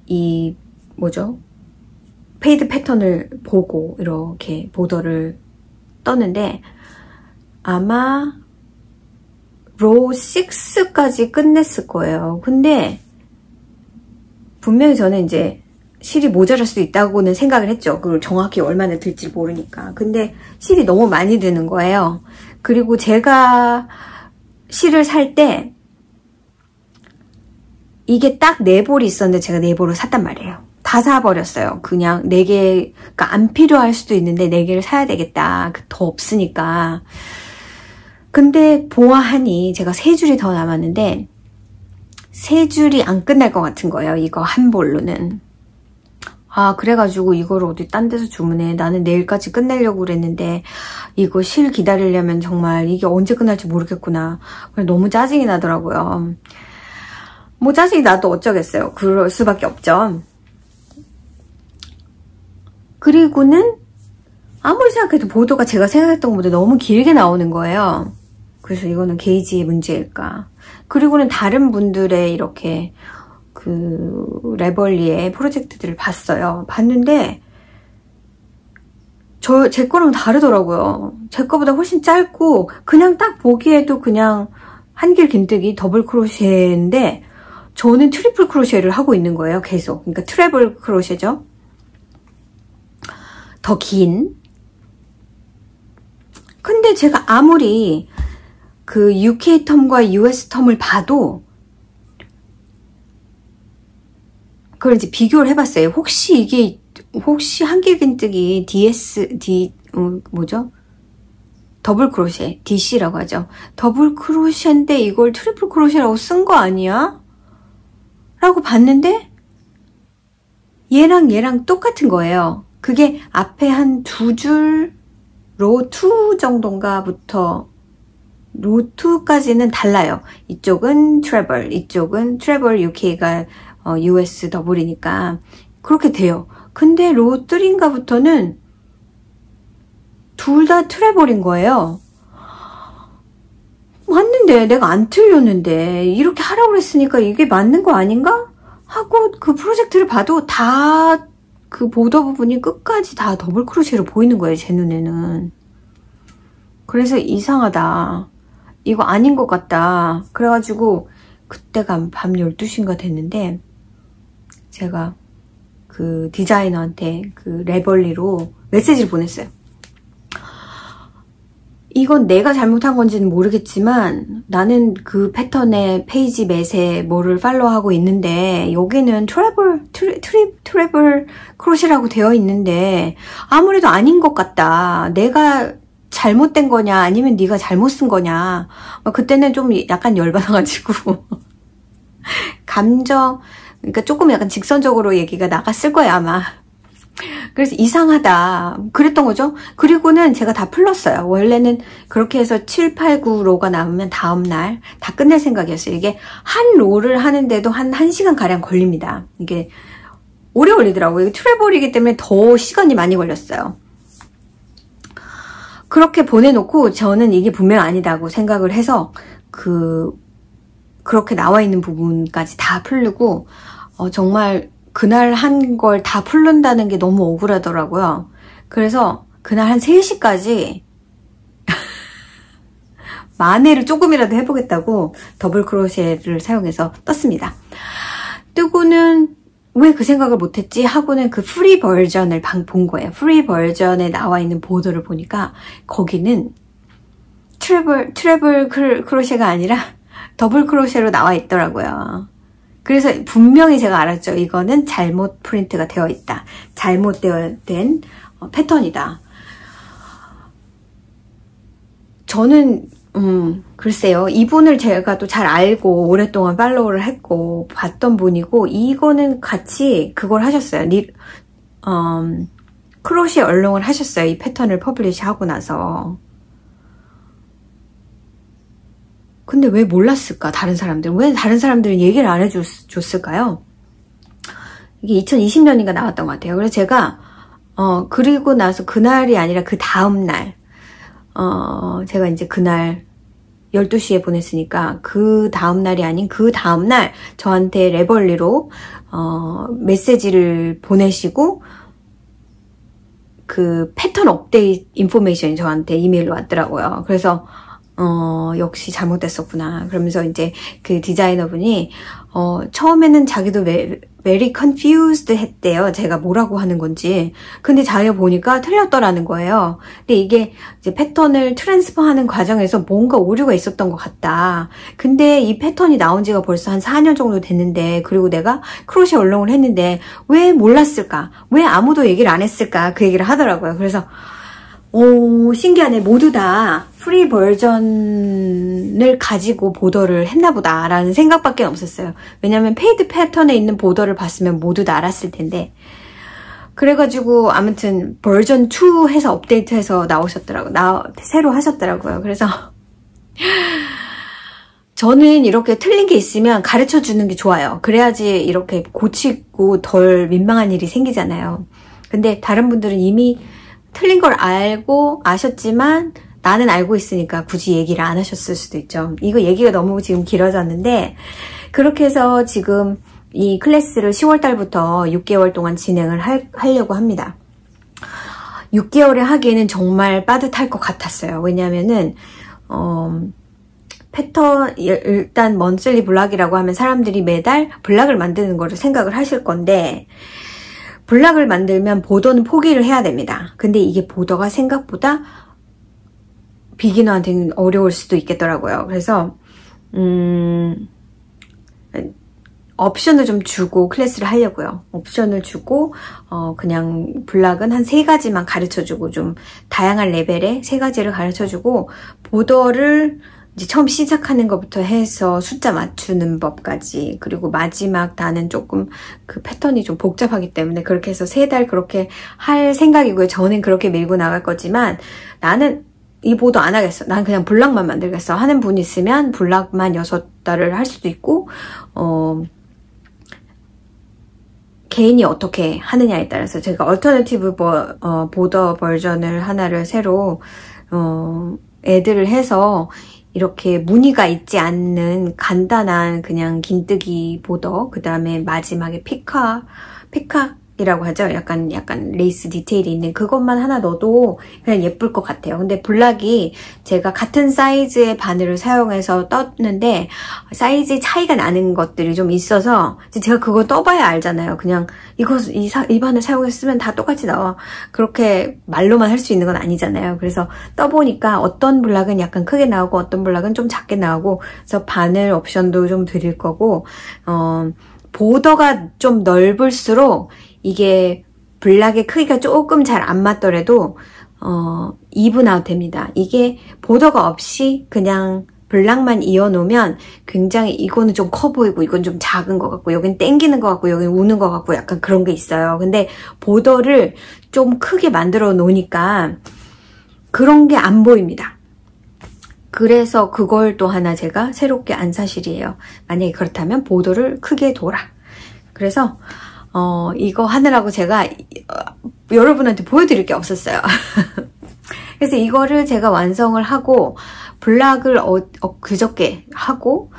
이 뭐죠? 페이드 패턴을 보고 이렇게 보더를 떴는데 아마 로우 6까지 끝냈을 거예요. 근데 분명히 저는 이제 실이 모자랄 수도 있다고는 생각을 했죠. 그걸 정확히 얼마나 들지 모르니까. 근데 실이 너무 많이 드는 거예요. 그리고 제가 실을 살 때 이게 딱 4볼이 있었는데 제가 4볼을 샀단 말이에요. 다 사버렸어요. 그냥 4개가 안 필요할 수도 있는데 4개를 사야 되겠다. 더 없으니까. 근데 보아하니 제가 3줄이 더 남았는데 3줄이 안 끝날 것 같은 거예요. 이거 한 볼로는. 아, 그래가지고 이거를 어디 딴 데서 주문해. 나는 내일까지 끝내려고 그랬는데 이거 실 기다리려면 정말 이게 언제 끝날지 모르겠구나. 너무 짜증이 나더라고요. 뭐 짜증이 나도 어쩌겠어요. 그럴 수밖에 없죠. 그리고는 아무리 생각해도 보도가 제가 생각했던 것보다 너무 길게 나오는 거예요. 그래서 이거는 게이지의 문제일까. 그리고는 다른 분들의 이렇게 그 레벌리의 프로젝트들을 봤어요. 봤는데 제 거랑 다르더라고요. 제 거보다 훨씬 짧고 그냥 딱 보기에도 그냥 한길 긴뜨기 더블 크로셰인데 저는 트리플 크로셰를 하고 있는 거예요. 계속. 그러니까 트래블 크로셰죠. 더 긴. 근데 제가 아무리 그 UK 텀과 US 텀을 봐도 그걸 이제 비교를 해봤어요. 혹시 한길긴뜨기 뭐죠? 더블 크로셰, DC라고 하죠. 더블 크로셰인데 이걸 트리플 크로셰라고 쓴 거 아니야? 라고 봤는데 얘랑 똑같은 거예요. 그게 앞에 한 2줄 로우 2 정도인가부터 로우 2까지는 달라요. 이쪽은 트래블, 이쪽은 트래블 UK가 US 더블이니까 그렇게 돼요. 근데 로우 3인가부터는 둘 다 트래블인 거예요. 맞는데 내가 안 틀렸는데 이렇게 하라고 그랬으니까 이게 맞는 거 아닌가? 하고 그 프로젝트를 봐도 다 그 보더 부분이 끝까지 다 더블 크로셰로 보이는 거예요. 제 눈에는. 그래서 이상하다. 이거 아닌 것 같다. 그래가지고 그때가 밤 12시인가 됐는데 제가 그 디자이너한테 그 레벌리로 메시지를 보냈어요. 이건 내가 잘못한 건지는 모르겠지만 나는 그 패턴의 페이지 맷에 뭐를 팔로우하고 있는데 여기는 트래블 크로셰라고 되어 있는데 아무래도 아닌 것 같다. 내가 잘못된 거냐 아니면 네가 잘못 쓴 거냐. 그때는 좀 약간 열받아가지고 그러니까 조금 약간 직선적으로 얘기가 나갔을 거예요 아마. 그래서 이상하다 그랬던 거죠. 그리고는 제가 다 풀렀어요. 원래는 그렇게 해서 7, 8, 9로가 남으면 다음날 다 끝낼 생각이었어요. 이게 한 로를 하는데도 한 1시간 가량 걸립니다. 이게 오래 걸리더라고요. 이게 트래블이기 때문에 더 시간이 많이 걸렸어요. 그렇게 보내놓고 저는 이게 분명 아니다고 생각을 해서 그렇게 나와 있는 부분까지 다 풀고 정말 그날 한 걸 다 풀른다는 게 너무 억울하더라고요. 그래서 그날 한 3시까지 만회를 조금이라도 해보겠다고 더블 크로셰를 사용해서 떴습니다. 뜨고는 왜 그 생각을 못했지 하고는 그 프리 버전을 본 거예요. 프리 버전에 나와 있는 보도를 보니까 거기는 트래블 크로셰가 아니라 더블 크로셰로 나와 있더라고요. 그래서 분명히 제가 알았죠. 이거는 잘못 프린트가 되어 있다. 잘못된 패턴이다. 저는 글쎄요. 이분을 제가 또 잘 알고 오랫동안 팔로우를 했고 봤던 분이고 이거는 같이 그걸 하셨어요. 크로셰 얼롱을 하셨어요. 이 패턴을 퍼블리시 하고 나서. 근데 왜 몰랐을까? 다른 사람들은. 왜 다른 사람들은 얘기를 안 해줬을까요? 이게 2020년인가 나왔던 것 같아요. 그래서 제가 그리고 나서 그날이 아니라 그 다음날 제가 이제 그날 12시에 보냈으니까 그 다음날이 아닌 그 다음날 저한테 레벌리로 메시지를 보내시고 그 패턴 업데이트 인포메이션이 저한테 이메일로 왔더라고요. 그래서 역시 잘못됐었구나. 그러면서 이제 그 디자이너분이 처음에는 자기도 very confused 했대요. 제가 뭐라고 하는 건지. 근데 자기가 보니까 틀렸더라는 거예요. 근데 이게 이제 패턴을 트랜스퍼하는 과정에서 뭔가 오류가 있었던 것 같다. 근데 이 패턴이 나온 지가 벌써 한 4년 정도 됐는데, 그리고 내가 크로셰 얼렁을 했는데 왜 몰랐을까? 왜 아무도 얘기를 안 했을까? 그 얘기를 하더라고요. 그래서 신기하네. 모두 다 프리 버전을 가지고 보더를 했나 보다 라는 생각밖에 없었어요. 왜냐면 페이드 패턴에 있는 보더를 봤으면 모두 다 알았을 텐데. 그래가지고 아무튼 버전 2 해서 업데이트해서 나오셨더라고요. 새로 하셨더라고요. 그래서 저는 이렇게 틀린 게 있으면 가르쳐 주는 게 좋아요. 그래야지 이렇게 고치고 덜 민망한 일이 생기잖아요. 근데 다른 분들은 이미 틀린 걸 알고 아셨지만 나는 알고 있으니까 굳이 얘기를 안 하셨을 수도 있죠. 이거 얘기가 너무 지금 길어졌는데, 그렇게 해서 지금 이 클래스를 10월 달부터 6개월 동안 진행을 하려고 합니다. 6개월에 하기에는 정말 빠듯할 것 같았어요. 왜냐면은 패턴, 일단 먼슬리 블락이라고 하면 사람들이 매달 블락을 만드는 거를 생각을 하실 건데, 블락을 만들면 보더는 포기를 해야 됩니다. 근데 이게 보더가 생각보다 비기너한테는 어려울 수도 있겠더라고요. 그래서 옵션을 좀 주고 클래스를 하려고요. 옵션을 주고 그냥 블락은 한 3가지만 가르쳐주고, 좀 다양한 레벨의 3가지를 가르쳐주고, 보더를 이제 처음 시작하는 것부터 해서 숫자 맞추는 법까지, 그리고 마지막 단은 조금 그 패턴이 좀 복잡하기 때문에 그렇게 해서 3달 그렇게 할 생각이고요. 저는 그렇게 밀고 나갈 거지만, 나는 이 보도 안 하겠어. 난 그냥 블락만 만들겠어 하는 분 있으면 블락만 6달을 할 수도 있고, 개인이 어떻게 하느냐에 따라서 제가 얼터너티브 보더 버전을 하나를 새로 애드를 해서 이렇게 무늬가 있지 않는 간단한 그냥 긴뜨기 보더, 그 다음에 마지막에 피카이라고 하죠. 약간 레이스 디테일이 있는 그것만 하나 넣어도 그냥 예쁠 것 같아요. 근데 블락이 제가 같은 사이즈의 바늘을 사용해서 떴는데 사이즈 차이가 나는 것들이 좀 있어서 제가 그거 떠봐야 알잖아요. 그냥 이 바늘 사용했으면 다 똑같이 나와. 그렇게 말로만 할 수 있는 건 아니잖아요. 그래서 떠보니까 어떤 블락은 약간 크게 나오고 어떤 블락은 좀 작게 나오고, 그래서 바늘 옵션도 좀 드릴 거고, 보더가 좀 넓을수록 이게 블락의 크기가 조금 잘 안 맞더라도 이븐 아웃 됩니다. 이게 보더가 없이 그냥 블락만 이어놓으면 굉장히 이거는 좀 커 보이고 이건 좀 작은 것 같고 여긴 땡기는 것 같고 여긴 우는 것 같고 약간 그런 게 있어요. 근데 보더를 좀 크게 만들어 놓으니까 그런 게 안 보입니다. 그래서 그걸 또 하나 제가 새롭게 안 사실이에요. 만약에 그렇다면 보더를 크게 둬라. 그래서 이거 하느라고 제가 여러분한테 보여드릴 게 없었어요. 그래서 이거를 제가 완성을 하고 블락을 그저께 하고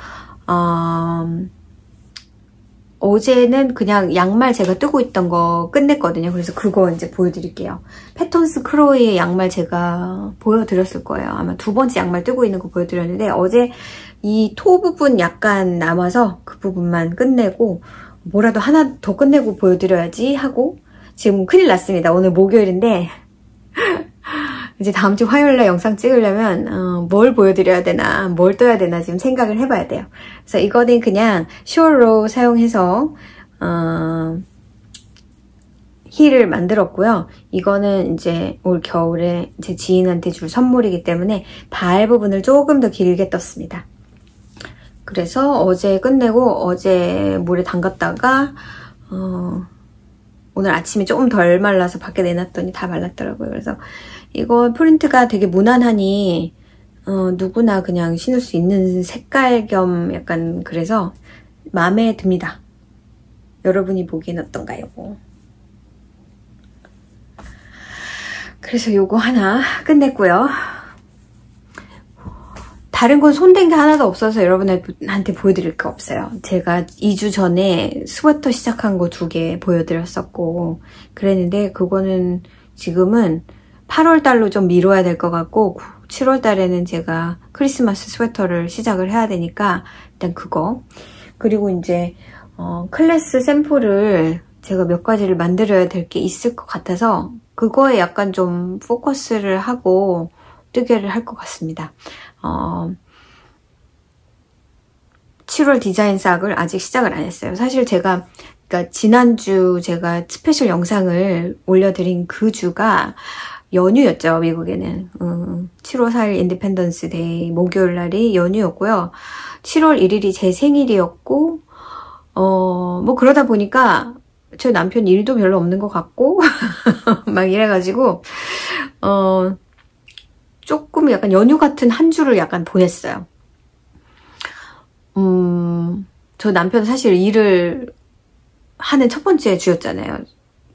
어제는 그냥 양말 제가 뜨고 있던 거 끝냈거든요. 그래서 그거 이제 보여드릴게요. 패턴스 크로이의 양말 제가 보여드렸을 거예요. 아마 2번째 양말 뜨고 있는 거 보여드렸는데 어제 이 토 부분 약간 남아서 그 부분만 끝내고 뭐라도 하나 더 끝내고 보여드려야지 하고 지금 큰일 났습니다. 오늘 목요일인데 이제 다음 주 화요일날 영상 찍으려면 뭘 보여드려야 되나 뭘 떠야 되나 지금 생각을 해봐야 돼요. 그래서 이거는 그냥 슈어로 사용해서 힐을 만들었고요. 이거는 이제 올 겨울에 제 지인한테 줄 선물이기 때문에 발 부분을 조금 더 길게 떴습니다. 그래서 어제 끝내고 어제 물에 담갔다가 오늘 아침에 조금 덜 말라서 밖에 내놨더니 다 말랐더라고요. 그래서 이거 프린트가 되게 무난하니 누구나 그냥 신을 수 있는 색깔 겸 약간 그래서 마음에 듭니다. 여러분이 보기엔 어떤가요? 그래서 요거 하나 끝냈고요. 다른 건 손댄 게 하나도 없어서 여러분한테 보여드릴 게 없어요. 제가 2주 전에 스웨터 시작한 거 2개 보여드렸었고 그랬는데 그거는 지금은 8월달로 좀 미뤄야 될 것 같고 7월달에는 제가 크리스마스 스웨터를 시작을 해야 되니까 일단 그거 그리고 이제 클래스 샘플을 제가 몇 가지를 만들어야 될 게 있을 것 같아서 그거에 약간 좀 포커스를 하고 뜨개를 할 것 같습니다. 7월 디자인 싹을 아직 시작을 안 했어요. 사실 제가 그러니까 지난주 제가 스페셜 영상을 올려드린 그 주가 연휴였죠. 미국에는 7월 4일 인디펜던스 데이 목요일 날이 연휴였고요. 7월 1일이 제 생일이었고 뭐 그러다 보니까 저 남편 일도 별로 없는 것 같고 막 이래가지고 조금 약간 연휴 같은 한 주를 약간 보냈어요. 저 남편 사실 일을 하는 첫 번째 주였잖아요.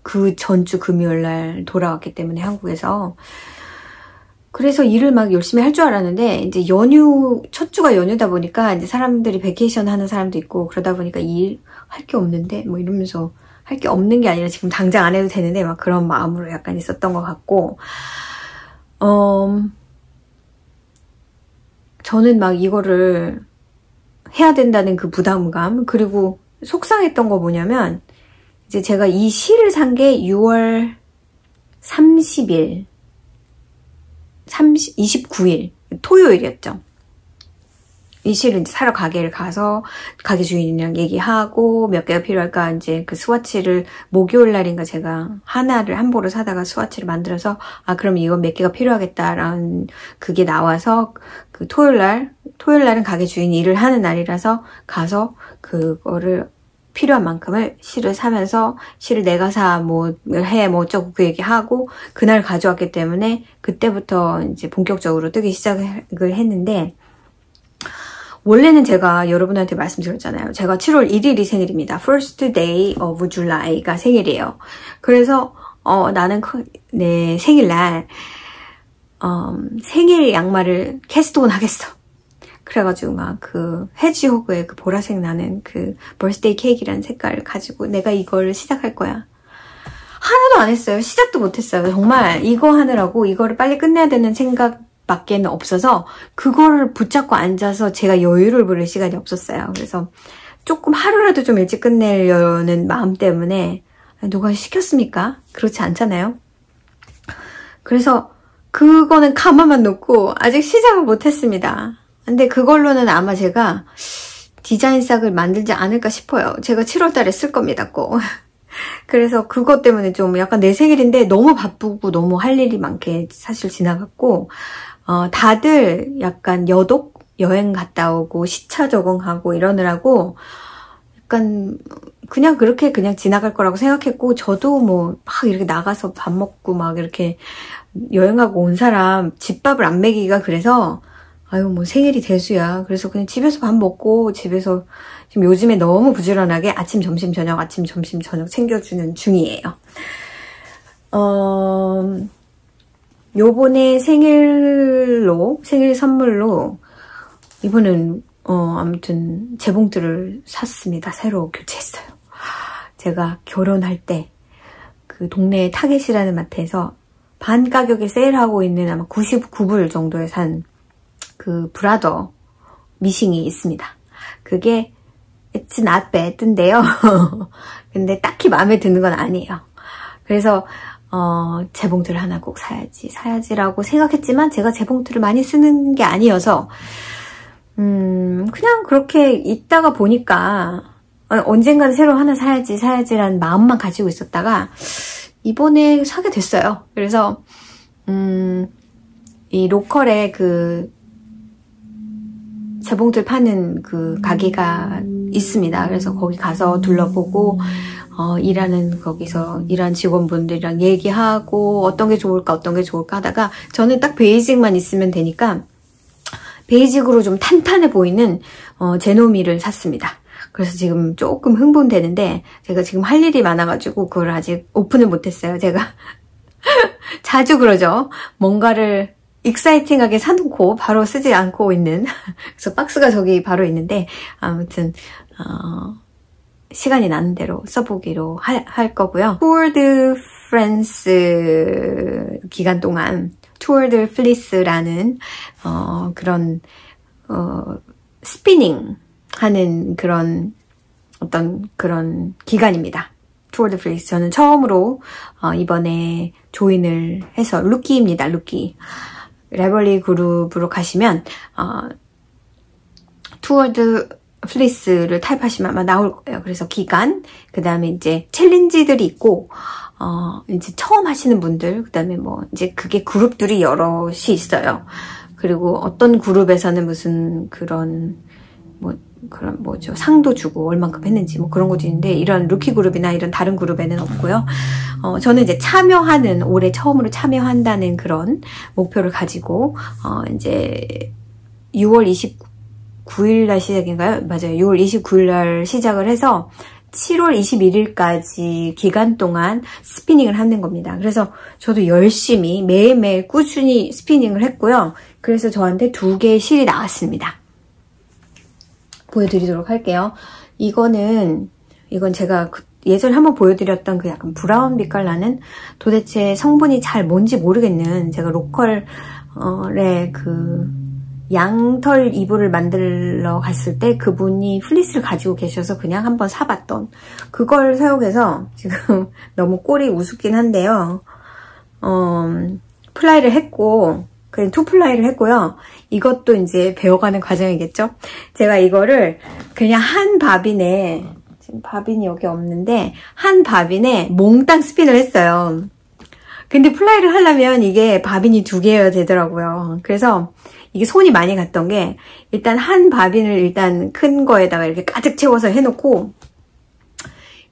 그 전주 금요일 날 돌아왔기 때문에 한국에서. 그래서 일을 막 열심히 할 줄 알았는데 이제 연휴 첫 주가 연휴다 보니까 이제 사람들이 베케이션 하는 사람도 있고 그러다 보니까 일 할 게 없는데 뭐 이러면서 할 게 없는 게 아니라 지금 당장 안 해도 되는데 막 그런 마음으로 약간 있었던 것 같고 저는 막 이거를 해야 된다는 그 부담감 그리고 속상했던 거 뭐냐면 이제 제가 이 실을 산 게 6월 30일 29일 토요일이었죠. 이 실을 이제 사러 가게를 가서 가게 주인이랑 얘기하고 몇 개가 필요할까 이제 그 스와치를 목요일 날인가 제가 하나를 한 보를 사다가 스와치를 만들어서 그럼 이건 몇 개가 필요하겠다라는 그게 나와서 그 토요일 날은 가게 주인이 일을 하는 날이라서 가서 그거를 필요한 만큼을 실을 사면서 실을 내가 사 뭐 해 뭐 어쩌고 그 얘기하고 그날 가져왔기 때문에 그때부터 이제 본격적으로 뜨기 시작을 했는데 원래는 제가 여러분한테 말씀드렸잖아요. 제가 7월 1일이 생일입니다. First day of July가 생일이에요. 그래서 나는 내 생일날 생일 양말을 캐스트온 하겠어. 그래가지고 막 그 헤지호그의 그 보라색 나는 그 버스데이 케이크라는 색깔을 가지고 내가 이걸 시작할 거야. 하나도 안 했어요. 시작도 못했어요. 정말 이거 하느라고 이거를 빨리 끝내야 되는 생각밖에는 없어서 그거를 붙잡고 앉아서 제가 여유를 부릴 시간이 없었어요. 그래서 조금 하루라도 좀 일찍 끝내려는 마음 때문에 누가 시켰습니까? 그렇지 않잖아요. 그래서 그거는 가만만 놓고 아직 시작을 못했습니다. 근데 그걸로는 아마 제가 디자인 싹을 만들지 않을까 싶어요. 제가 7월 달에 쓸 겁니다, 꼭. 그래서 그것 때문에 좀 약간 내 생일인데 너무 바쁘고 너무 할 일이 많게 사실 지나갔고 다들 약간 여행 갔다 오고 시차 적응하고 이러느라고 약간 그냥 그렇게 그냥 지나갈 거라고 생각했고 저도 뭐 막 이렇게 나가서 밥 먹고 막 이렇게 여행하고 온 사람 집밥을 안 먹이기가 그래서 아유 뭐 생일이 대수야. 그래서 그냥 집에서 밥 먹고 집에서 지금 요즘에 너무 부지런하게 아침 점심 저녁 챙겨주는 중이에요. 요번에 생일 선물로 이번엔 아무튼 재봉틀을 샀습니다. 새로 교체했어요. 제가 결혼할 때 그 동네 타겟이라는 마트에서 반 가격에 세일하고 있는 아마 99불 정도에 산 그 브라더 미싱이 있습니다. 그게 It's not bad인데요. 근데 딱히 마음에 드는 건 아니에요. 그래서 재봉틀을 하나 꼭 사야지라고 생각했지만 제가 재봉틀을 많이 쓰는 게 아니어서 그냥 그렇게 있다가 보니까 언젠간 새로 하나 사야지라는 마음만 가지고 있었다가 이번에 사게 됐어요. 그래서 이 로컬에 그 재봉틀 파는 그 가게가 있습니다. 그래서 거기 가서 둘러보고 거기서 일하는 직원분들이랑 얘기하고 어떤 게 좋을까 하다가 저는 딱 베이직만 있으면 되니까 베이직으로 좀 탄탄해 보이는 제노미를 샀습니다. 그래서 지금 조금 흥분되는데 제가 지금 할 일이 많아가지고 그걸 아직 오픈을 못했어요. 제가 자주 그러죠. 뭔가를 익사이팅하게 사놓고 바로 쓰지 않고 있는 그래서 박스가 저기 바로 있는데 아무튼 시간이 나는 대로 써보기로 할 거고요. Tour de France 기간 동안 Tour de Fleece라는 그런 스피닝 하는 그런 어떤 그런 기간입니다. Tour de Fleece 저는 처음으로 이번에 조인을 해서 루키입니다. 루키. 레벌리 그룹으로 가시면 투어 드 플리스를 타입하시면 아마 나올 거예요. 그래서 기간, 그 다음에 이제 챌린지들이 있고 이제 처음 하시는 분들, 그 다음에 뭐 이제 그게 그룹들이 여럿이 있어요. 그리고 어떤 그룹에서는 무슨 그런 뭐죠 상도 주고 얼만큼 했는지 뭐 그런 것도 있는데 이런 루키 그룹이나 이런 다른 그룹에는 없고요. 저는 이제 참여하는 올해 처음으로 참여한다는 그런 목표를 가지고 이제 6월 29일 날 시작인가요? 맞아요. 6월 29일 날 시작을 해서 7월 21일까지 기간 동안 스피닝을 하는 겁니다. 그래서 저도 열심히 매일매일 꾸준히 스피닝을 했고요. 그래서 저한테 2개의 실이 나왔습니다. 보여드리도록 할게요. 이건 제가 예전에 한번 보여드렸던 그 약간 브라운 빛깔 나는 도대체 성분이 잘 뭔지 모르겠는 제가 로컬의 그 양털 이불을 만들러 갔을 때 그분이 플리스를 가지고 계셔서 그냥 한번 사봤던 그걸 사용해서 지금 너무 꼴이 우습긴 한데요. 플라이를 했고 그냥 투플라이를 했고요. 이것도 이제 배워가는 과정이겠죠? 제가 이거를 그냥 한 바빈에, 지금 바빈이 여기 없는데, 한 바빈에 몽땅 스핀을 했어요. 근데 플라이를 하려면 이게 바빈이 2개여야 되더라고요. 그래서 이게 손이 많이 갔던 게, 일단 한 바빈을 일단 큰 거에다가 이렇게 가득 채워서 해놓고,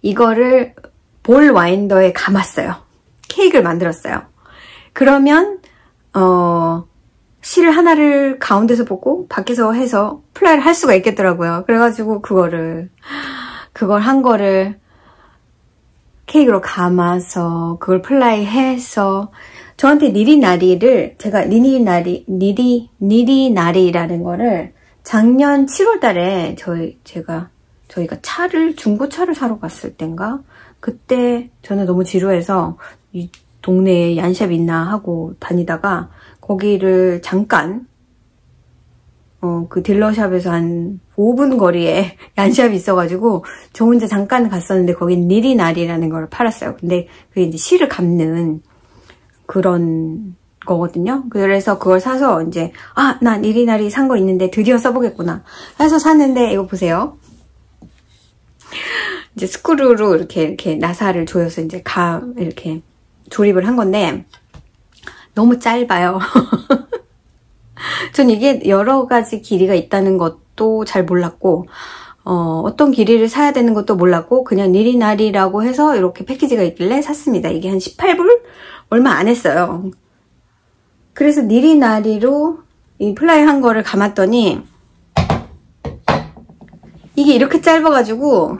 이거를 볼 와인더에 감았어요. 케이크를 만들었어요. 그러면, 실을 하나를 가운데서 뽑고 밖에서 해서 플라이를 할 수가 있겠더라고요. 그래가지고 그걸 한 거를 케이크로 감아서 그걸 플라이 해서 저한테 니리나리를 제가 니리나리라는 거를 작년 7월 달에 저희가 중고차를 사러 갔을 땐가 그때 저는 너무 지루해서 이 동네에 얀샵 있나 하고 다니다가 거기를 잠깐 그 딜러샵에서 한 5분 거리에 얀샵이 있어가지고 저 혼자 잠깐 갔었는데 거긴 니리나리라는 걸 팔았어요. 근데 그게 이제 실을 감는 그런 거거든요. 그래서 그걸 사서 이제 나 니리나리 산 거 있는데 드디어 써보겠구나 해서 샀는데 이거 보세요. 이제 스크루로 이렇게 나사를 조여서 이제 이렇게 조립을 한 건데 너무 짧아요. 전 이게 여러 가지 길이가 있다는 것도 잘 몰랐고 어떤 길이를 사야 되는 것도 몰랐고 그냥 니리나리라고 해서 이렇게 패키지가 있길래 샀습니다. 이게 한 18불? 얼마 안 했어요. 그래서 니리나리로 이 플라이 한 거를 감았더니 이게 이렇게 짧아가지고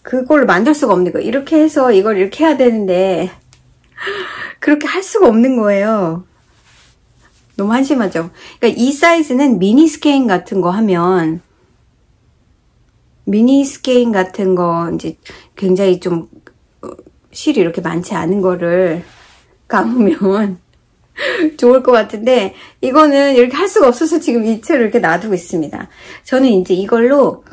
그걸 만들 수가 없는 거예요. 이렇게 해서 이걸 이렇게 해야 되는데 그렇게 할 수가 없는 거예요. 너무 한심하죠. 그러니까 이 사이즈는 미니 스케인 같은 거 하면 미니 스케인 같은 거 이제 굉장히 좀 실이 이렇게 많지 않은 거를 감으면 좋을 것 같은데 이거는 이렇게 할 수가 없어서 지금 이 채를 이렇게 놔두고 있습니다. 저는 이제 이걸로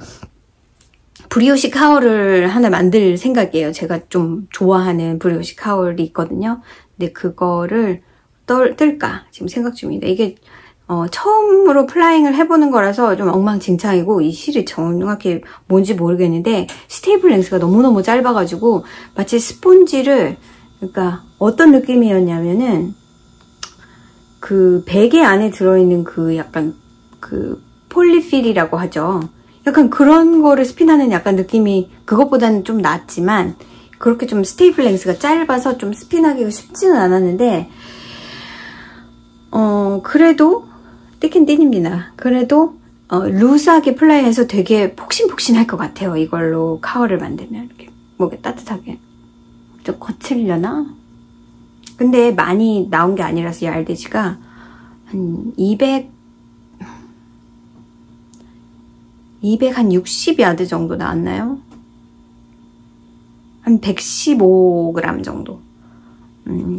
브리오시 카울을 하나 만들 생각이에요. 제가 좀 좋아하는 브리오시 카울이 있거든요. 근데 그거를 뜰까 지금 생각 중입니다. 이게 처음으로 플라잉을 해보는 거라서 좀 엉망진창이고 이 실이 정확히 뭔지 모르겠는데 스테이플 랭스가 너무너무 짧아가지고 마치 스폰지를 그러니까 어떤 느낌이었냐면은 그 베개 안에 들어있는 그 약간 그 폴리필이라고 하죠. 약간 그런 거를 스핀하는 약간 느낌이 그것보다는 좀 낫지만 그렇게 좀 스테이플 랭스가 짧아서 좀 스핀하기가 쉽지는 않았는데 그래도 띠긴 띠입니다. 그래도 루스하게 플라이해서 되게 폭신폭신할 것 같아요. 이걸로 카워를 만들면 이렇게 목에 따뜻하게 좀 거칠려나? 근데 많이 나온 게 아니라서 얄돼지가 한 260야드 정도 나왔나요? 한 115g 정도.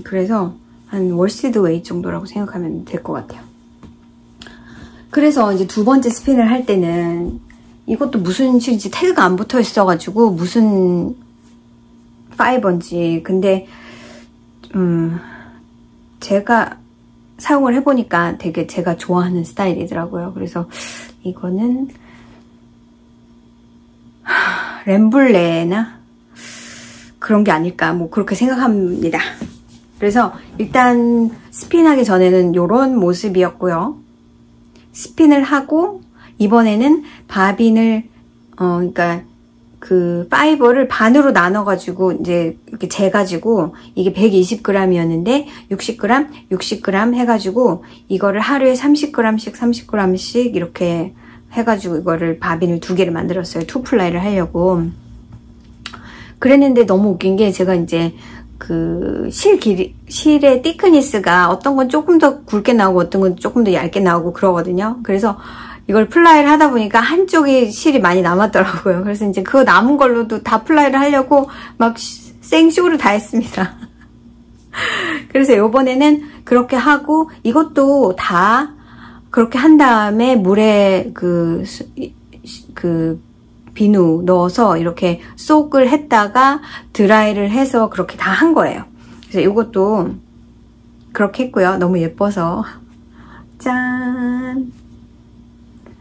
그래서 한 월시드 웨이트 정도라고 생각하면 될 것 같아요. 그래서 이제 두 번째 스핀을 할 때는 이것도 무슨 실인지 태그가 안 붙어 있어가지고 무슨 파이버인지, 근데 제가 사용을 해보니까 되게 제가 좋아하는 스타일이더라고요. 그래서 이거는 램블레나 그런 게 아닐까 뭐 그렇게 생각합니다. 그래서 일단 스핀하기 전에는 이런 모습이었고요. 스핀을 하고 이번에는 바빈을 그러니까 그 파이버를 반으로 나눠가지고 이제 이렇게 재가지고 이게 120g이었는데 60g, 60g 해가지고 이거를 하루에 30g씩 30g씩 이렇게 해가지고 이거를 바빈을 2개를 만들었어요. 투플라이를 하려고. 그랬는데 너무 웃긴 게 제가 이제 그 실의 티크니스가 어떤 건 조금 더 굵게 나오고 어떤 건 조금 더 얇게 나오고 그러거든요. 그래서 이걸 플라이를 하다 보니까 한쪽이 실이 많이 남았더라고요. 그래서 이제 그 남은 걸로도 다 플라이를 하려고 막 생쇼를 다 했습니다. 그래서 이번에는 그렇게 하고 이것도 다 그렇게 한 다음에 물에 그 비누 넣어서 이렇게 쏙을 했다가 드라이를 해서 그렇게 다 한 거예요. 그래서 이것도 그렇게 했고요. 너무 예뻐서. 짠!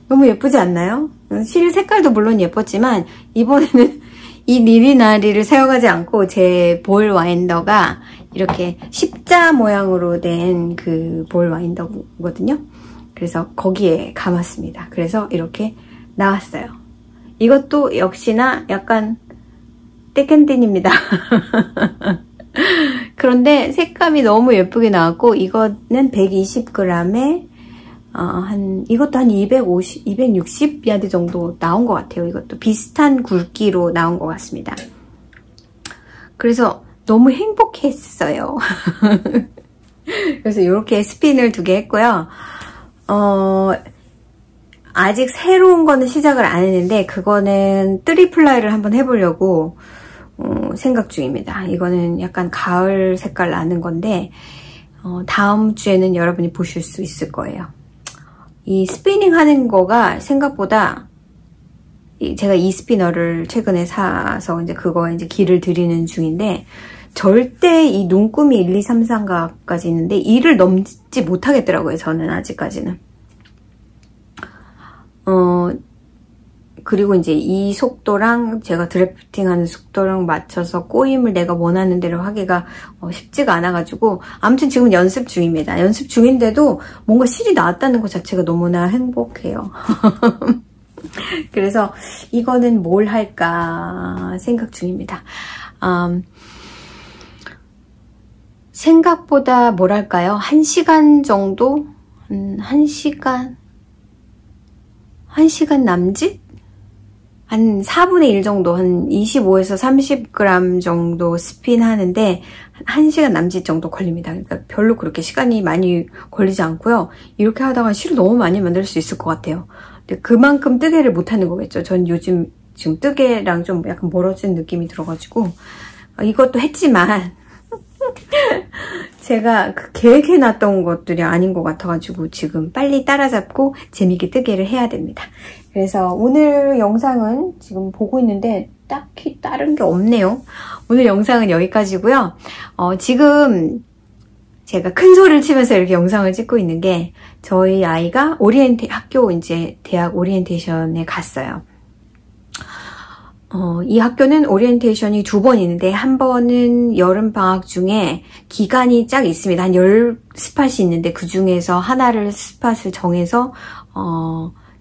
너무 예쁘지 않나요? 실 색깔도 물론 예뻤지만 이번에는 이 니리나리를 사용하지 않고 제 볼 와인더가 이렇게 십자 모양으로 된 그 볼 와인더거든요. 그래서 거기에 감았습니다. 그래서 이렇게 나왔어요. 이것도 역시나 약간 떼켄틴입니다. 그런데 색감이 너무 예쁘게 나왔고 이거는 120g에 이것도 한 260 야드 정도 나온 것 같아요. 이것도 비슷한 굵기로 나온 것 같습니다. 그래서 너무 행복했어요. 그래서 이렇게 스핀을 2개 했고요. 아직 새로운 거는 시작을 안 했는데 그거는 트리플라이를 한번 해보려고 생각 중입니다. 이거는 약간 가을 색깔 나는 건데 다음 주에는 여러분이 보실 수 있을 거예요. 이 스피닝 하는 거가 생각보다 제가 이 스피너를 최근에 사서 이제 그거에 이제 길을 들이는 중인데 절대 이 눈금이 1, 2, 3, 4가까지 있는데 2를 넘지 못하겠더라고요. 저는 아직까지는. 그리고 이제 이 속도랑 제가 드래프팅하는 속도랑 맞춰서 꼬임을 내가 원하는 대로 하기가 쉽지가 않아가지고 아무튼 지금 연습 중입니다. 연습 중인데도 뭔가 실이 나왔다는 것 자체가 너무나 행복해요. 그래서 이거는 뭘 할까 생각 중입니다. 생각보다 뭐랄까요? 1시간 정도? 1시간 남짓? 한 4분의 1 정도, 한 25에서 30g 정도 스핀 하는데 1시간 남짓 정도 걸립니다. 그러니까 별로 그렇게 시간이 많이 걸리지 않고요. 이렇게 하다가 실을 너무 많이 만들 수 있을 것 같아요. 근데 그만큼 뜨개를 못하는 거겠죠. 전 요즘 지금 뜨개랑 좀 약간 멀어진 느낌이 들어가지고 이것도 했지만 제가 계획해놨던 것들이 아닌 것 같아가지고 지금 빨리 따라잡고 재밌게 뜨개를 해야 됩니다. 그래서 오늘 영상은 지금 보고 있는데 딱히 다른 게 없네요. 오늘 영상은 여기까지고요. 지금 제가 큰 소리를 치면서 이렇게 영상을 찍고 있는 게 저희 아이가 학교 이제 대학 오리엔테이션에 갔어요. 이 학교는 오리엔테이션이 2번 있는데 한 번은 여름방학 중에 기간이 쫙 있습니다. 한 10스팟이 있는데 그 중에서 하나를 스팟을 정해서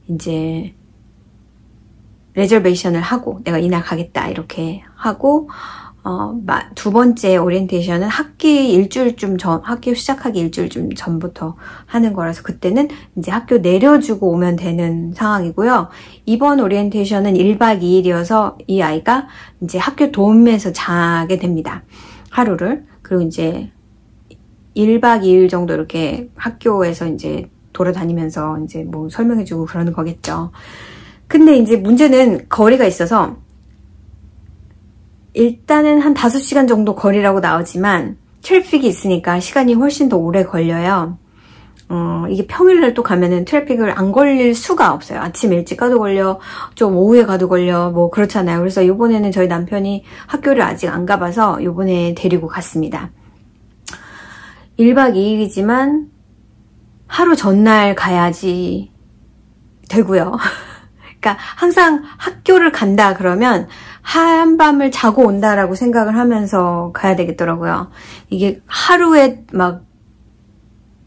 이제 레저베이션을 하고 내가 이날 가겠다 이렇게 하고 2번째 오리엔테이션은 학기 시작하기 일주일쯤 전부터 하는 거라서 그때는 이제 학교 내려주고 오면 되는 상황이고요. 이번 오리엔테이션은 1박 2일이어서 이 아이가 이제 학교 돔에서 자게 됩니다. 하루를. 그리고 이제 1박 2일 정도 이렇게 학교에서 이제 돌아다니면서 이제 뭐 설명해주고 그러는 거겠죠. 근데 이제 문제는 거리가 있어서 일단은 한 5시간 정도 거리라고 나오지만 트래픽이 있으니까 시간이 훨씬 더 오래 걸려요. 이게 평일날 또 가면은 트래픽을 안 걸릴 수가 없어요. 아침 일찍 가도 걸려, 좀 오후에 가도 걸려, 뭐 그렇잖아요. 그래서 이번에는 저희 남편이 학교를 아직 안 가봐서 이번에 데리고 갔습니다. 1박 2일이지만 하루 전날 가야지 되고요. 그러니까 항상 학교를 간다 그러면 한밤을 자고 온다라고 생각을 하면서 가야 되겠더라고요. 이게 하루에 막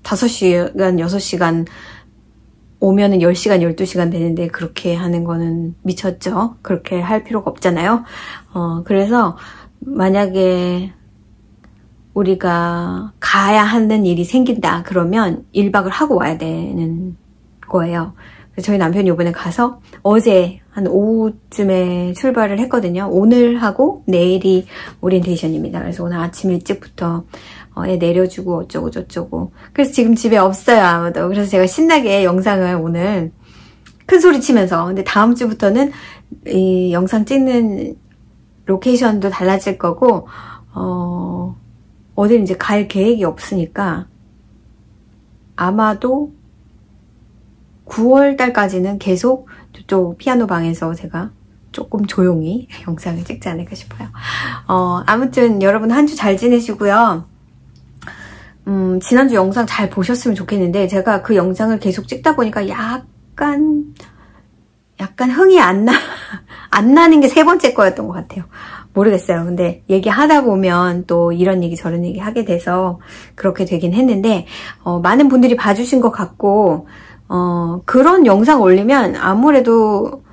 5시간, 6시간 오면은 10시간, 12시간 되는데 그렇게 하는 거는 미쳤죠. 그렇게 할 필요가 없잖아요. 그래서 만약에 우리가 가야 하는 일이 생긴다 그러면 1박을 하고 와야 되는 거예요. 그래서 저희 남편이 이번에 가서 어제 한 오후쯤에 출발을 했거든요. 오늘 하고 내일이 오리엔테이션입니다. 그래서 오늘 아침 일찍부터 애 내려주고 어쩌고 저쩌고. 그래서 지금 집에 없어요, 아무도. 그래서 제가 신나게 영상을 오늘 큰 소리 치면서, 근데 다음 주부터는 이 영상 찍는 로케이션도 달라질 거고 어딜 이제 갈 계획이 없으니까 아마도 9월달까지는 계속 저쪽 피아노 방에서 제가 조금 조용히 영상을 찍지 않을까 싶어요. 아무튼 여러분 한 주 잘 지내시고요. 지난주 영상 잘 보셨으면 좋겠는데 제가 그 영상을 계속 찍다 보니까 약간 흥이 안 나는 게 3번째 거였던 것 같아요. 모르겠어요. 근데 얘기하다 보면 또 이런 얘기 저런 얘기 하게 돼서 그렇게 되긴 했는데 많은 분들이 봐주신 것 같고 그런 영상 올리면 아무래도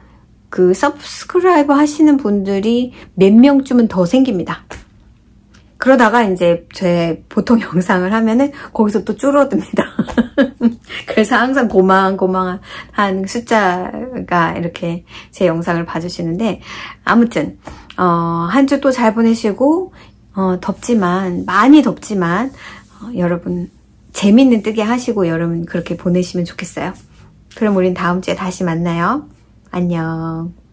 그 서브스크라이브 하시는 분들이 몇 명쯤은 더 생깁니다. 그러다가 이제 제 보통 영상을 하면은 거기서 또 줄어듭니다. 그래서 항상 고만고만한 숫자가 이렇게 제 영상을 봐주시는데 아무튼 한 주 또 잘 보내시고 덥지만 많이 덥지만 여러분 재밌는 뜨개 하시고 여러분 그렇게 보내시면 좋겠어요. 그럼 우린 다음 주에 다시 만나요. 안녕.